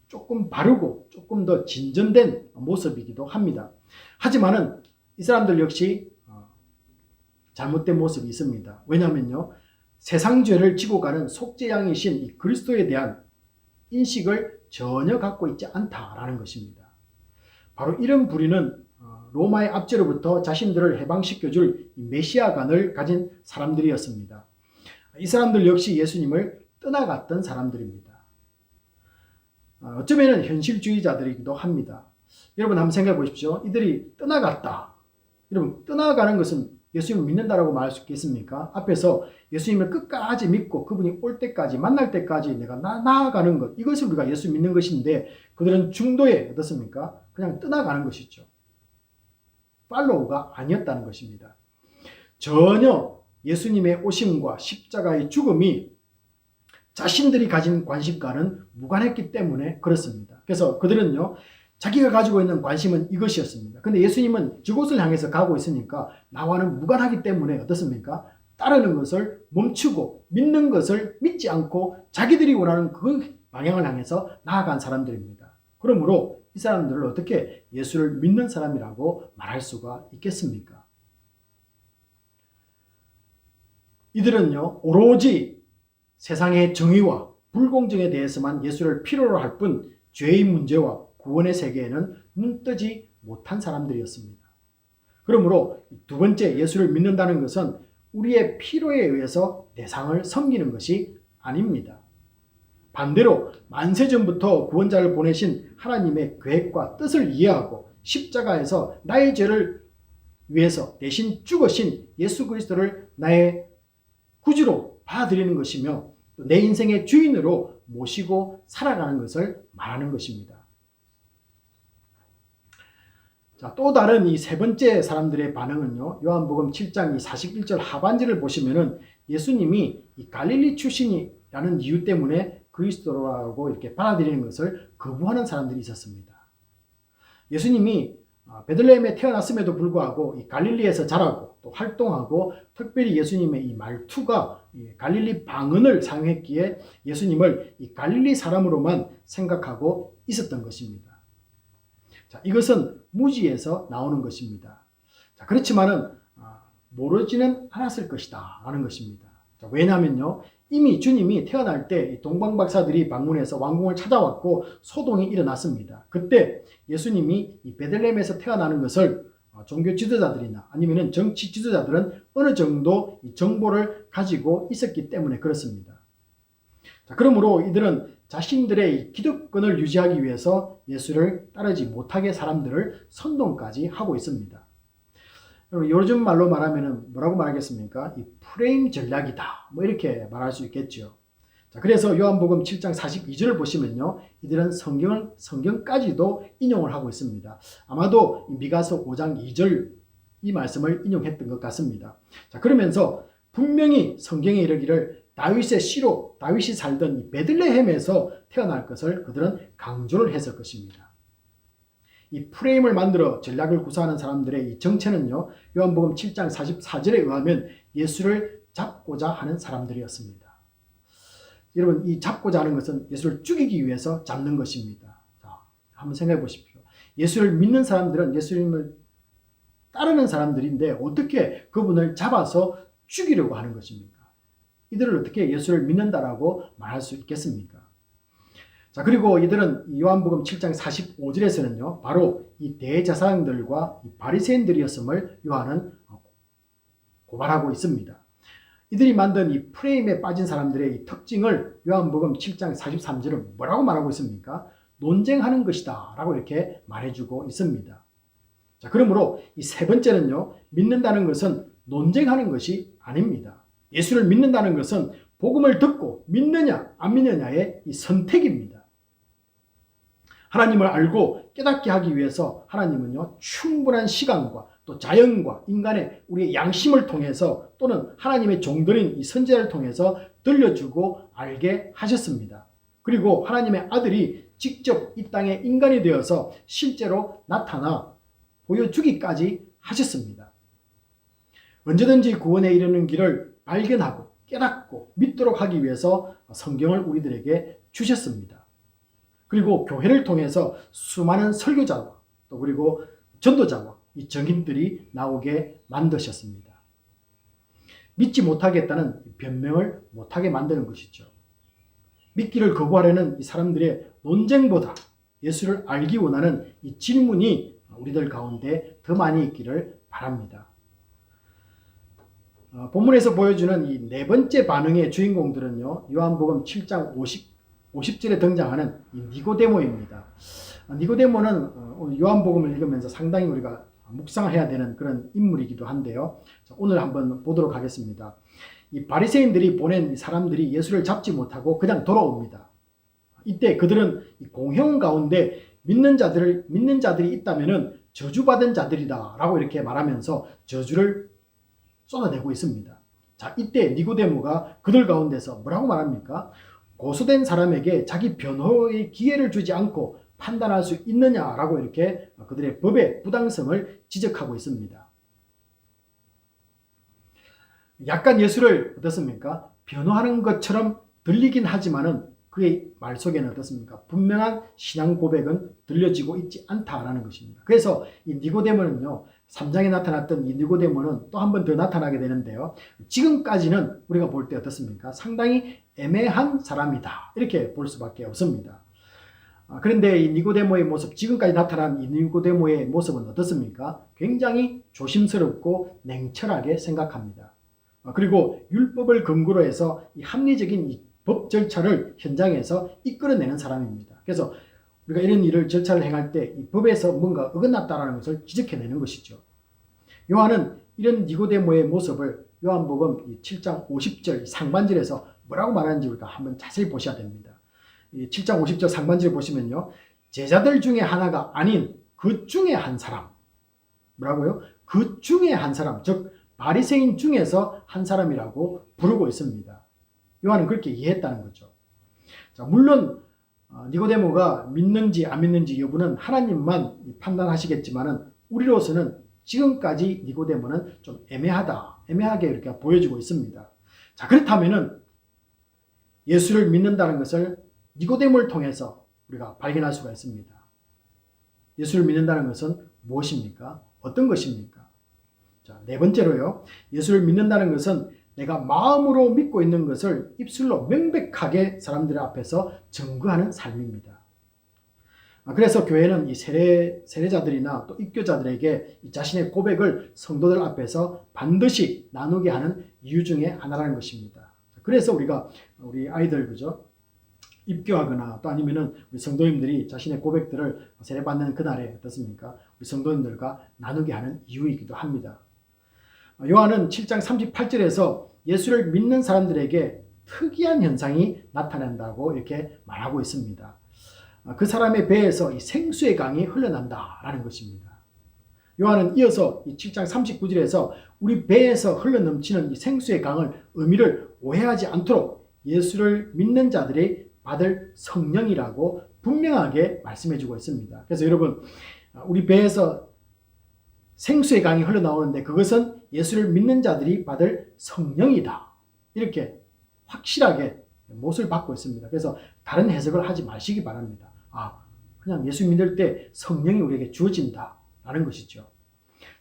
조금 바르고 조금 더 진전된 모습이기도 합니다. 하지만은 이 사람들 역시 잘못된 모습이 있습니다. 왜냐하면요, 세상 죄를 지고 가는 속죄양이신 이 그리스도에 대한 인식을 전혀 갖고 있지 않다라는 것입니다. 바로 이런 부류는 로마의 압제로부터 자신들을 해방시켜줄 메시아관을 가진 사람들이었습니다. 이 사람들 역시 예수님을 떠나갔던 사람들입니다. 어쩌면 현실주의자들이기도 합니다. 여러분 한번 생각해 보십시오. 이들이 떠나갔다. 여러분, 떠나가는 것은 예수님을 믿는다라고 말할 수 있겠습니까? 앞에서 예수님을 끝까지 믿고 그분이 올 때까지, 만날 때까지 내가 나아가는 것, 이것을 우리가 예수 믿는 것인데, 그들은 중도에 어떻습니까? 그냥 떠나가는 것이죠. 팔로우가 아니었다는 것입니다. 전혀 예수님의 오심과 십자가의 죽음이 자신들이 가진 관심과는 무관했기 때문에 그렇습니다. 그래서 그들은요, 자기가 가지고 있는 관심은 이것이었습니다. 근데 예수님은 저곳을 향해서 가고 있으니까 나와는 무관하기 때문에 어떻습니까? 따르는 것을 멈추고 믿는 것을 믿지 않고 자기들이 원하는 그 방향을 향해서 나아간 사람들입니다. 그러므로 이 사람들을 어떻게 예수를 믿는 사람이라고 말할 수가 있겠습니까? 이들은요, 오로지 세상의 정의와 불공정에 대해서만 예수를 필요로 할 뿐 죄의 문제와 구원의 세계에는 눈뜨지 못한 사람들이었습니다. 그러므로 두 번째, 예수를 믿는다는 것은 우리의 필요에 의해서 대상을 섬기는 것이 아닙니다. 반대로 만세전부터 구원자를 보내신 하나님의 계획과 뜻을 이해하고 십자가에서 나의 죄를 위해서 대신 죽으신 예수 그리스도를 나의 구주로 받아들이는 것이며 내 인생의 주인으로 모시고 살아가는 것을 말하는 것입니다. 자, 또 다른 이 세 번째 사람들의 반응은요. 요한복음 7장 41절 하반절을 보시면은 예수님이 이 갈릴리 출신이라는 이유 때문에 그리스도라고 이렇게 받아들이는 것을 거부하는 사람들이 있었습니다. 예수님이 베들레헴에 태어났음에도 불구하고 이 갈릴리에서 자라고 또 활동하고 특별히 예수님의 이 말투가 갈릴리 방언을 사용했기에 예수님을 이 갈릴리 사람으로만 생각하고 있었던 것입니다. 자, 이것은 무지에서 나오는 것입니다. 자, 그렇지만은 모르지는 않았을 것이다 라는 것입니다. 자, 왜냐하면요, 이미 주님이 태어날 때 동방 박사들이 방문해서 왕궁을 찾아왔고 소동이 일어났습니다. 그때 예수님이 이 베들레헴에서 태어나는 것을 종교 지도자들이나 아니면 정치 지도자들은 어느 정도 정보를 가지고 있었기 때문에 그렇습니다. 자, 그러므로 이들은 자신들의 기득권을 유지하기 위해서 예수를 따르지 못하게 사람들을 선동까지 하고 있습니다. 요즘 말로 말하면 뭐라고 말하겠습니까? 이 프레임 전략이다. 뭐 이렇게 말할 수 있겠죠. 자, 그래서 요한복음 7장 42절을 보시면요. 이들은 성경까지도 인용을 하고 있습니다. 아마도 미가서 5장 2절 이 말씀을 인용했던 것 같습니다. 자, 그러면서 분명히 성경에 이르기를 다윗의 시로 다윗이 살던 이 베들레헴에서 태어날 것을 그들은 강조를 했을 것입니다. 이 프레임을 만들어 전략을 구사하는 사람들의 이 정체는요. 요한복음 7장 44절에 의하면 예수를 잡고자 하는 사람들이었습니다. 여러분, 이 잡고자 하는 것은 예수를 죽이기 위해서 잡는 것입니다. 자, 한번 생각해 보십시오. 예수를 믿는 사람들은 예수님을 따르는 사람들인데 어떻게 그분을 잡아서 죽이려고 하는 것입니까? 이들을 어떻게 예수를 믿는다라고 말할 수 있겠습니까? 자, 그리고 이들은 요한복음 7장 45절에서는요, 바로 이 대제사장들과 바리새인들이었음을 요한은 고발하고 있습니다. 이들이 만든 이 프레임에 빠진 사람들의 이 특징을 요한복음 7장 43절은 뭐라고 말하고 있습니까? 논쟁하는 것이다 라고 이렇게 말해주고 있습니다. 자, 그러므로 이 세 번째는요, 믿는다는 것은 논쟁하는 것이 아닙니다. 예수를 믿는다는 것은 복음을 듣고 믿느냐 안 믿느냐의 이 선택입니다. 하나님을 알고 깨닫게 하기 위해서 하나님은요, 충분한 시간과 또 자연과 인간의 우리의 양심을 통해서 또는 하나님의 종들인 이 선지자를 통해서 들려주고 알게 하셨습니다. 그리고 하나님의 아들이 직접 이 땅에 인간이 되어서 실제로 나타나 보여주기까지 하셨습니다. 언제든지 구원에 이르는 길을 발견하고 깨닫고 믿도록 하기 위해서 성경을 우리들에게 주셨습니다. 그리고 교회를 통해서 수많은 설교자와 또 그리고 전도자와 이 증인들이 나오게 만드셨습니다. 믿지 못하겠다는 변명을 못하게 만드는 것이죠. 믿기를 거부하려는 이 사람들의 논쟁보다 예수를 알기 원하는 이 질문이 우리들 가운데 더 많이 있기를 바랍니다. 본문에서 보여주는 이 네 번째 반응의 주인공들은요, 요한복음 7장 50절에 등장하는 이 니고데모입니다. 니고데모는 요한복음을 읽으면서 상당히 우리가 묵상해야 되는 그런 인물이기도 한데요. 오늘 한번 보도록 하겠습니다. 이 바리새인들이 보낸 사람들이 예수를 잡지 못하고 그냥 돌아옵니다. 이때 그들은 이 공형 가운데 믿는 자들이 있다면은 저주받은 자들이다라고 이렇게 말하면서 저주를 쏟아내고 있습니다. 자, 이때 니고데모가 그들 가운데서 뭐라고 말합니까? 고소된 사람에게 자기 변호의 기회를 주지 않고 판단할 수 있느냐라고 이렇게 그들의 법의 부당성을 지적하고 있습니다. 약간 예수를 어떻습니까? 변호하는 것처럼 들리긴 하지만은 그의 말 속에는 어떻습니까? 분명한 신앙 고백은 들려지고 있지 않다라는 것입니다. 그래서 이 니고데모는요, 3장에 나타났던 이 니고데모는 또 한 번 더 나타나게 되는데요. 지금까지는 우리가 볼 때 어떻습니까? 상당히 애매한 사람이다. 이렇게 볼 수밖에 없습니다. 그런데 이 니고데모의 모습, 지금까지 나타난 이 니고데모의 모습은 어떻습니까? 굉장히 조심스럽고 냉철하게 생각합니다. 그리고 율법을 근거로 해서 이 합리적인 이 법 절차를 현장에서 이끌어내는 사람입니다. 그래서 우리가 이런 일을 절차를 행할 때 이 법에서 뭔가 어긋났다라는 것을 지적해내는 것이죠. 요한은 이런 니고데모의 모습을 요한복음 7장 50절 상반절에서 뭐라고 말하는지 우리가 한번 자세히 보셔야 됩니다. 이 7장 50절 상반절을 보시면요. 제자들 중에 하나가 아닌 그 중에 한 사람. 뭐라고요? 그 중에 한 사람, 즉 바리새인 중에서 한 사람이라고 부르고 있습니다. 요한은 그렇게 이해했다는 거죠. 자, 물론 니고데모가 믿는지 안 믿는지 여부는 하나님만 판단하시겠지만은 우리로서는 지금까지 니고데모는 좀 애매하게 이렇게 보여지고 있습니다. 자, 그렇다면은 예수를 믿는다는 것을 니고데모를 통해서 우리가 발견할 수가 있습니다. 예수를 믿는다는 것은 무엇입니까? 어떤 것입니까? 자, 네 번째로요. 예수를 믿는다는 것은 내가 마음으로 믿고 있는 것을 입술로 명백하게 사람들 앞에서 증거하는 삶입니다. 그래서 교회는 이 세례자들이나 또 입교자들에게 이 자신의 고백을 성도들 앞에서 반드시 나누게 하는 이유 중에 하나라는 것입니다. 그래서 우리 아이들 그죠? 입교하거나 또 아니면은 우리 성도님들이 자신의 고백들을 세례받는 그날에 어떻습니까? 우리 성도님들과 나누게 하는 이유이기도 합니다. 요한은 7장 38절에서 예수를 믿는 사람들에게 특이한 현상이 나타난다고 이렇게 말하고 있습니다. 그 사람의 배에서 이 생수의 강이 흘러난다라는 것입니다. 요한은 이어서 이 7장 39절에서 우리 배에서 흘러넘치는 이 생수의 강을 의미를 오해하지 않도록 예수를 믿는 자들이 받을 성령이라고 분명하게 말씀해주고 있습니다. 그래서 여러분, 우리 배에서 생수의 강이 흘러나오는데 그것은 예수를 믿는 자들이 받을 성령이다. 이렇게 확실하게 못을 받고 있습니다. 그래서 다른 해석을 하지 마시기 바랍니다. 그냥 예수 믿을 때 성령이 우리에게 주어진다라는 것이죠.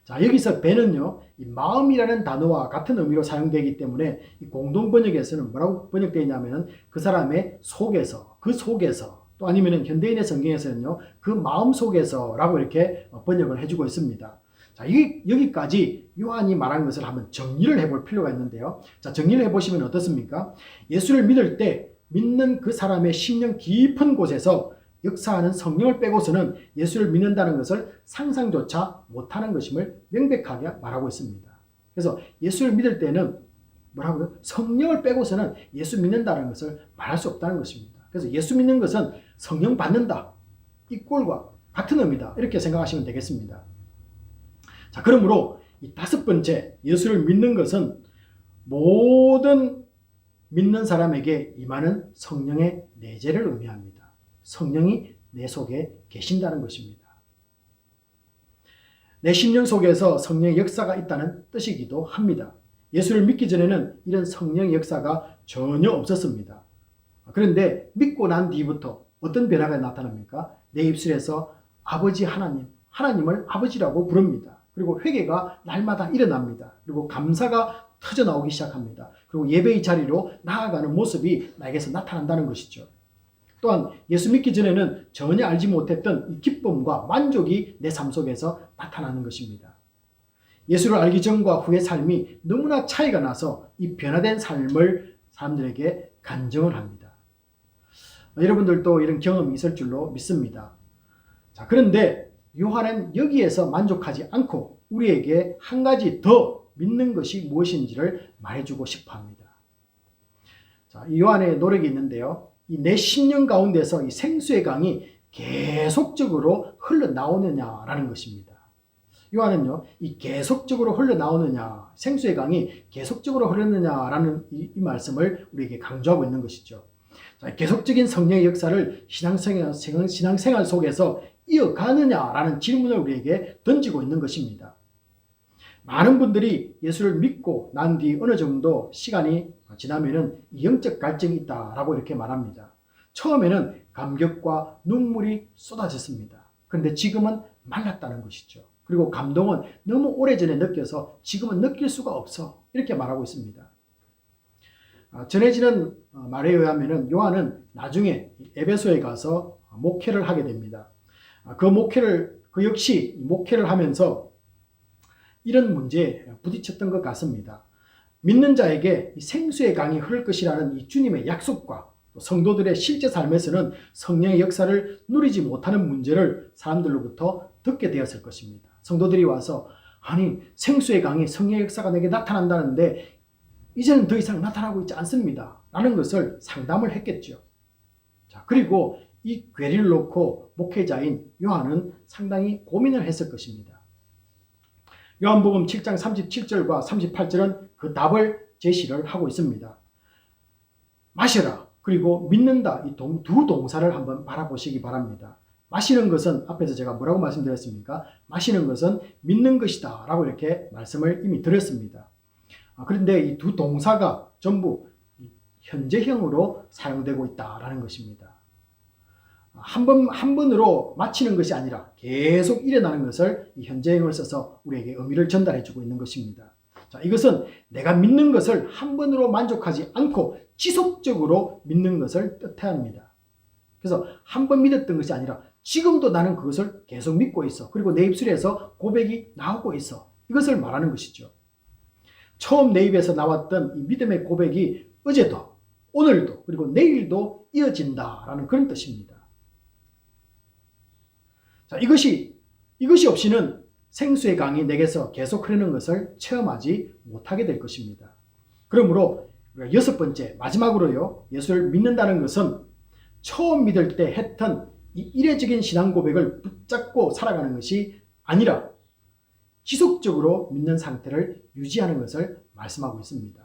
자, 여기서 배는요, 이 마음이라는 단어와 같은 의미로 사용되기 때문에 이 공동 번역에서는 뭐라고 번역되어 있냐면은 그 사람의 속에서, 그 속에서, 또 아니면은 현대인의 성경에서는요, 그 마음 속에서라고 이렇게 번역을 해주고 있습니다. 자, 여기까지 요한이 말한 것을 한번 정리를 해볼 필요가 있는데요. 자, 정리를 해보시면 어떻습니까? 예수를 믿을 때 믿는 그 사람의 심령 깊은 곳에서 역사하는 성령을 빼고서는 예수를 믿는다는 것을 상상조차 못하는 것임을 명백하게 말하고 있습니다. 그래서 예수를 믿을 때는 뭐라고요? 성령을 빼고서는 예수 믿는다는 것을 말할 수 없다는 것입니다. 그래서 예수 믿는 것은 성령 받는다. 이 꼴과 같은 의미다. 이렇게 생각하시면 되겠습니다. 자, 그러므로 이 다섯 번째 예수를 믿는 것은 모든 믿는 사람에게 임하는 성령의 내재를 의미합니다. 성령이 내 속에 계신다는 것입니다. 내 심령 속에서 성령의 역사가 있다는 뜻이기도 합니다. 예수를 믿기 전에는 이런 성령의 역사가 전혀 없었습니다. 그런데 믿고 난 뒤부터 어떤 변화가 나타납니까? 내 입술에서 아버지 하나님을 아버지라고 부릅니다. 그리고 회개가 날마다 일어납니다. 그리고 감사가 터져 나오기 시작합니다. 그리고 예배의 자리로 나아가는 모습이 나에게서 나타난다는 것이죠. 또한 예수 믿기 전에는 전혀 알지 못했던 이 기쁨과 만족이 내 삶 속에서 나타나는 것입니다. 예수를 알기 전과 후의 삶이 너무나 차이가 나서 이 변화된 삶을 사람들에게 간증을 합니다. 여러분들도 이런 경험이 있을 줄로 믿습니다. 자, 그런데 요한은 여기에서 만족하지 않고 우리에게 한 가지 더 믿는 것이 무엇인지를 말해주고 싶어 합니다. 자, 이 요한의 노력이 있는데요. 이 내 심령 가운데서 이 생수의 강이 계속적으로 흘러나오느냐라는 것입니다. 요한은요, 이 계속적으로 흘러나오느냐, 생수의 강이 계속적으로 흐르느냐라는 이 말씀을 우리에게 강조하고 있는 것이죠. 자, 계속적인 성령의 역사를 신앙생활 속에서 이어가느냐라는 질문을 우리에게 던지고 있는 것입니다. 많은 분들이 예수를 믿고 난 뒤 어느 정도 시간이 지나면은 영적 갈증이 있다라고 이렇게 말합니다. 처음에는 감격과 눈물이 쏟아졌습니다. 그런데 지금은 말랐다는 것이죠. 그리고 감동은 너무 오래전에 느껴서 지금은 느낄 수가 없어. 이렇게 말하고 있습니다. 전해지는 말에 의하면 요한은 나중에 에베소에 가서 목회를 하게 됩니다. 그 역시 목회를 하면서 이런 문제에 부딪혔던 것 같습니다. 믿는 자에게 이 생수의 강이 흐를 것이라는 이 주님의 약속과 또 성도들의 실제 삶에서는 성령의 역사를 누리지 못하는 문제를 사람들로부터 듣게 되었을 것입니다. 성도들이 와서 아니 생수의 강이 성령의 역사가 내게 나타난다는데 이제는 더 이상 나타나고 있지 않습니다. 라는 것을 상담을 했겠죠. 자, 그리고 이 괴리를 놓고 목회자인 요한은 상당히 고민을 했을 것입니다. 요한복음 7장 37절과 38절은 그 답을 제시를 하고 있습니다. 마셔라 그리고 믿는다 이 두 동사를 한번 바라보시기 바랍니다. 마시는 것은 앞에서 제가 뭐라고 말씀드렸습니까? 마시는 것은 믿는 것이다 라고 이렇게 말씀을 이미 드렸습니다. 그런데 이 두 동사가 전부 현재형으로 사용되고 있다라는 것입니다. 한 번으로 마치는 것이 아니라 계속 일어나는 것을 이 현재형을 써서 우리에게 의미를 전달해 주고 있는 것입니다. 자, 이것은 내가 믿는 것을 한 번으로 만족하지 않고 지속적으로 믿는 것을 뜻합니다. 그래서 한 번 믿었던 것이 아니라 지금도 나는 그것을 계속 믿고 있어. 그리고 내 입술에서 고백이 나오고 있어. 이것을 말하는 것이죠. 처음 내 입에서 나왔던 이 믿음의 고백이 어제도 오늘도 그리고 내일도 이어진다라는 그런 뜻입니다. 자, 이것이 없이는 생수의 강이 내게서 계속 흐르는 것을 체험하지 못하게 될 것입니다. 그러므로 여섯 번째 마지막으로요, 예수를 믿는다는 것은 처음 믿을 때 했던 이 이례적인 신앙 고백을 붙잡고 살아가는 것이 아니라 지속적으로 믿는 상태를 유지하는 것을 말씀하고 있습니다.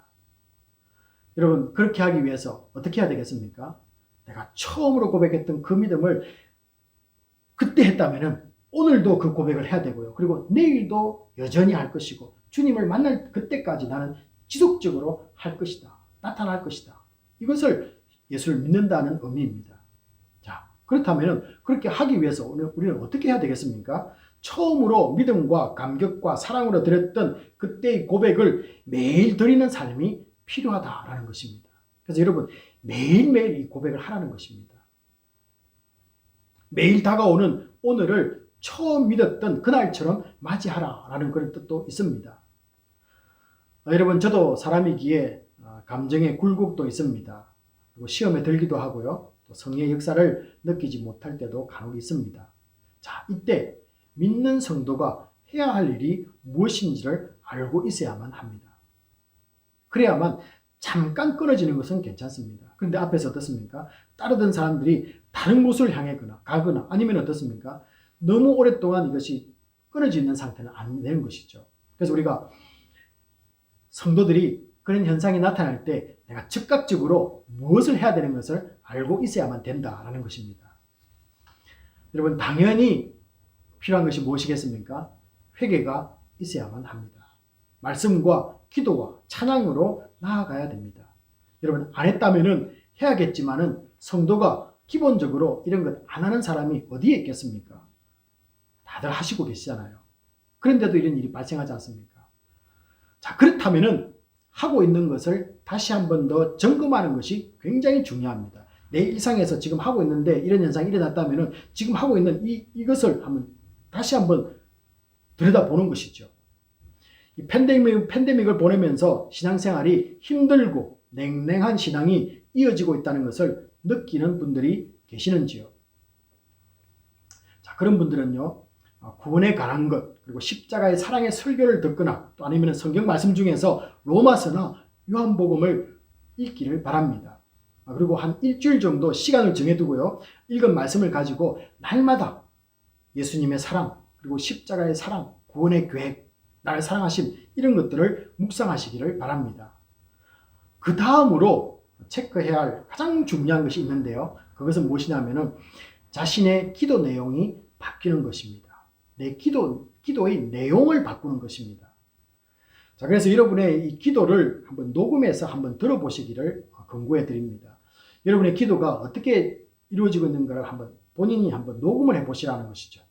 여러분, 그렇게 하기 위해서 어떻게 해야 되겠습니까? 내가 처음으로 고백했던 그 믿음을 그때 했다면 오늘도 그 고백을 해야 되고요. 그리고 내일도 여전히 할 것이고 주님을 만날 그때까지 나는 지속적으로 할 것이다. 나타날 것이다. 이것을 예수를 믿는다는 의미입니다. 자, 그렇다면 그렇게 하기 위해서 우리는 어떻게 해야 되겠습니까? 처음으로 믿음과 감격과 사랑으로 드렸던 그때의 고백을 매일 드리는 삶이 필요하다라는 것입니다. 그래서 여러분 매일매일 이 고백을 하라는 것입니다. 매일 다가오는 오늘을 처음 믿었던 그날처럼 맞이하라라는 그런 뜻도 있습니다. 여러분 저도 사람이기에 감정의 굴곡도 있습니다. 그리고 시험에 들기도 하고요. 또 성령의 역사를 느끼지 못할 때도 간혹 있습니다. 자, 이때 믿는 성도가 해야 할 일이 무엇인지를 알고 있어야만 합니다. 그래야만 잠깐 끊어지는 것은 괜찮습니다. 그런데 앞에서 어떻습니까? 따르던 사람들이 다른 곳을 향해 가거나 아니면 어떻습니까? 너무 오랫동안 이것이 끊어져 있는 상태는 안 되는 것이죠. 그래서 우리가 성도들이 그런 현상이 나타날 때 내가 즉각적으로 무엇을 해야 되는 것을 알고 있어야만 된다라는 것입니다. 여러분 당연히 필요한 것이 무엇이겠습니까? 회개가 있어야만 합니다. 말씀과 기도와 찬양으로 나아가야 됩니다. 여러분 안 했다면은 해야겠지만은 성도가 기본적으로 이런 것 안 하는 사람이 어디에 있겠습니까? 다들 하시고 계시잖아요. 그런데도 이런 일이 발생하지 않습니까? 자, 그렇다면은 하고 있는 것을 다시 한 번 더 점검하는 것이 굉장히 중요합니다. 내 일상에서 지금 하고 있는데 이런 현상이 일어났다면은 지금 하고 있는 이것을 다시 한번 들여다보는 것이죠. 이 팬데믹을 보내면서 신앙생활이 힘들고 냉랭한 신앙이 이어지고 있다는 것을 느끼는 분들이 계시는지요? 자, 그런 분들은요, 구원에 관한 것, 그리고 십자가의 사랑의 설교를 듣거나 또 아니면 성경 말씀 중에서 로마서나 요한복음을 읽기를 바랍니다. 그리고 한 일주일 정도 시간을 정해두고요, 읽은 말씀을 가지고 날마다 예수님의 사랑, 그리고 십자가의 사랑, 구원의 계획, 나를 사랑하심 이런 것들을 묵상하시기를 바랍니다. 그 다음으로 체크해야 할 가장 중요한 것이 있는데요. 그것은 무엇이냐면은 자신의 기도 내용이 바뀌는 것입니다. 내 기도의 내용을 바꾸는 것입니다. 자, 그래서 여러분의 이 기도를 한번 녹음해서 한번 들어보시기를 권고해 드립니다. 여러분의 기도가 어떻게 이루어지고 있는가를 본인이 한번 녹음을 해보시라는 것이죠.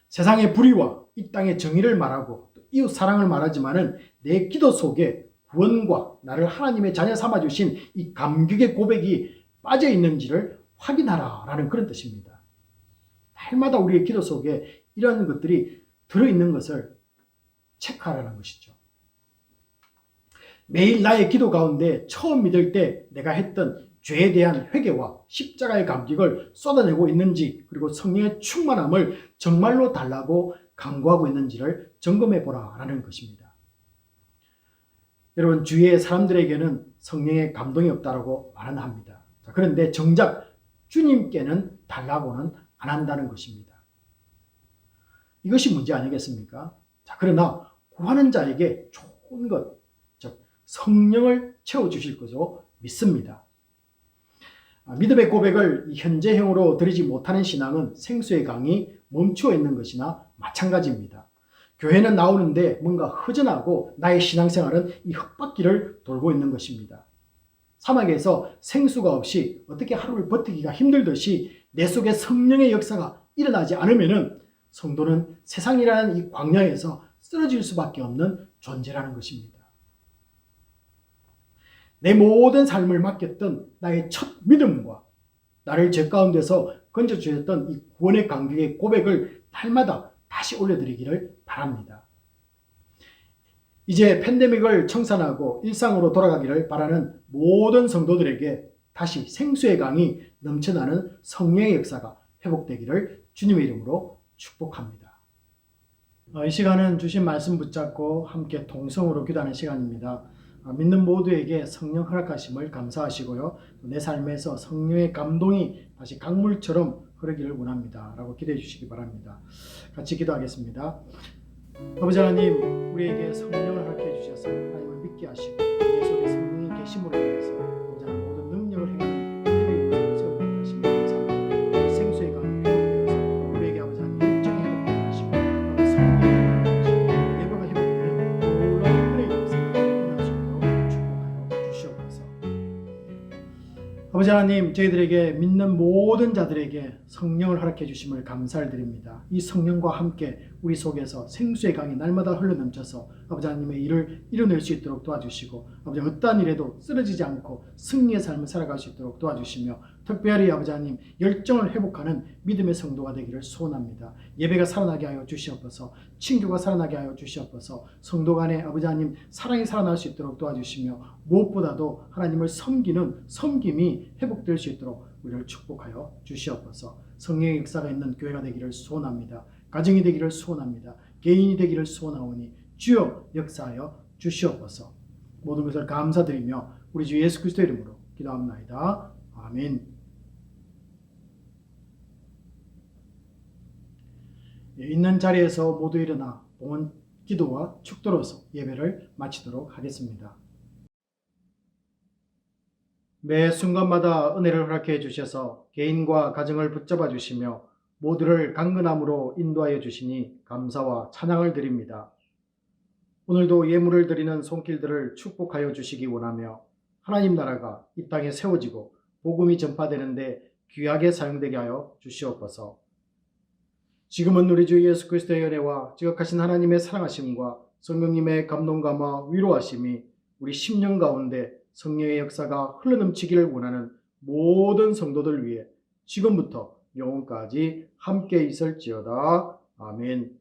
세상의 불의와 이 땅의 정의를 말하고 이웃 사랑을 말하지만은 내 기도 속에 구원과 나를 하나님의 자녀 삼아주신 이 감격의 고백이 빠져 있는지를 확인하라라는 그런 뜻입니다. 날마다 우리의 기도 속에 이런 것들이 들어있는 것을 체크하라는 것이죠. 매일 나의 기도 가운데 처음 믿을 때 내가 했던 죄에 대한 회개와 십자가의 감격을 쏟아내고 있는지, 그리고 성령의 충만함을 정말로 달라고 강구하고 있는지를 점검해 보라라는 것입니다. 여러분, 주위의 사람들에게는 성령의 감동이 없다고 말은 합니다. 그런데 정작 주님께는 달라고는 안 한다는 것입니다. 이것이 문제 아니겠습니까? 그러나 구하는 자에게 좋은 것, 즉 성령을 채워주실 것으로 믿습니다. 믿음의 고백을 현재형으로 드리지 못하는 신앙은 생수의 강이 멈추어 있는 것이나 마찬가지입니다. 교회는 나오는데 뭔가 허전하고 나의 신앙생활은 이 흙바퀴를 돌고 있는 것입니다. 사막에서 생수가 없이 어떻게 하루를 버티기가 힘들듯이 내 속에 성령의 역사가 일어나지 않으면 성도는 세상이라는 이 광야에서 쓰러질 수밖에 없는 존재라는 것입니다. 내 모든 삶을 맡겼던 나의 첫 믿음과 나를 죄 가운데서 건져주셨던 이 구원의 감격의 고백을 날마다 다시 올려드리기를 바랍니다. 이제 팬데믹을 청산하고 일상으로 돌아가기를 바라는 모든 성도들에게 다시 생수의 강이 넘쳐나는 성령의 역사가 회복되기를 주님의 이름으로 축복합니다. 이 시간은 주신 말씀 붙잡고 함께 동성으로 기도하는 시간입니다. 믿는 모두에게 성령 허락하심을 감사하시고요. 내 삶에서 성령의 감동이 다시 강물처럼 흐르기를 원합니다. 라고 기도해 주시기 바랍니다. 같이 기도하겠습니다. 아버지 하나님, 우리에게 성령을 허락해 주셔서 하나님을 믿게 하시고 내 속에 성령이 계심으로 인해서 모든 능력을 행하는 믿음의 세우게 하시면 감사합니다. 생수의 강이 회복되어서 우리에게 아버지 하나님 일정이 회복되게 하시고 성령이 회복되게 하시고 예배가 회복되는 놀라운 은혜의 역사가 일어날 수 있도록 축복하여 주시옵소서. 아버지 하나님, 저희들에게 믿는 모든 자들에게 성령을 허락해 주심을 감사를 드립니다. 이 성령과 함께 우리 속에서 생수의 강이 날마다 흘러넘쳐서 아버지 하나님의 일을 이뤄낼 수 있도록 도와주시고, 아버지 어떠한 일에도 쓰러지지 않고 승리의 삶을 살아갈 수 있도록 도와주시며, 특별히 아버지 하나님 열정을 회복하는 믿음의 성도가 되기를 소원합니다. 예배가 살아나게 하여 주시옵소서. 친교가 살아나게 하여 주시옵소서. 성도 간에 아버지 하나님 사랑이 살아날 수 있도록 도와주시며, 무엇보다도 하나님을 섬기는 섬김이 회복될 수 있도록 우리를 축복하여 주시옵소서. 성령의 역사가 있는 교회가 되기를 소원합니다. 가정이 되기를 소원합니다. 개인이 되기를 소원하오니 주여 역사하여 주시옵소서. 모든 것을 감사드리며 우리 주 예수 그리스도의 이름으로 기도합나이다. 아멘. 있는 자리에서 모두 일어나 봉헌 기도와 축도로서 예배를 마치도록 하겠습니다. 매 순간마다 은혜를 허락해 주셔서 개인과 가정을 붙잡아 주시며 모두를 강건함으로 인도하여 주시니 감사와 찬양을 드립니다. 오늘도 예물을 드리는 손길들을 축복하여 주시기 원하며 하나님 나라가 이 땅에 세워지고 복음이 전파되는데 귀하게 사용되게 하여 주시옵소서. 지금은 우리 주 예수 그리스도의 은혜와 지극하신 하나님의 사랑하심과 성령님의 감동감화 위로하심이 우리 심령 가운데 성령의 역사가 흘러넘치기를 원하는 모든 성도들 위해 지금부터 영원까지 함께 있을지어다. 아멘.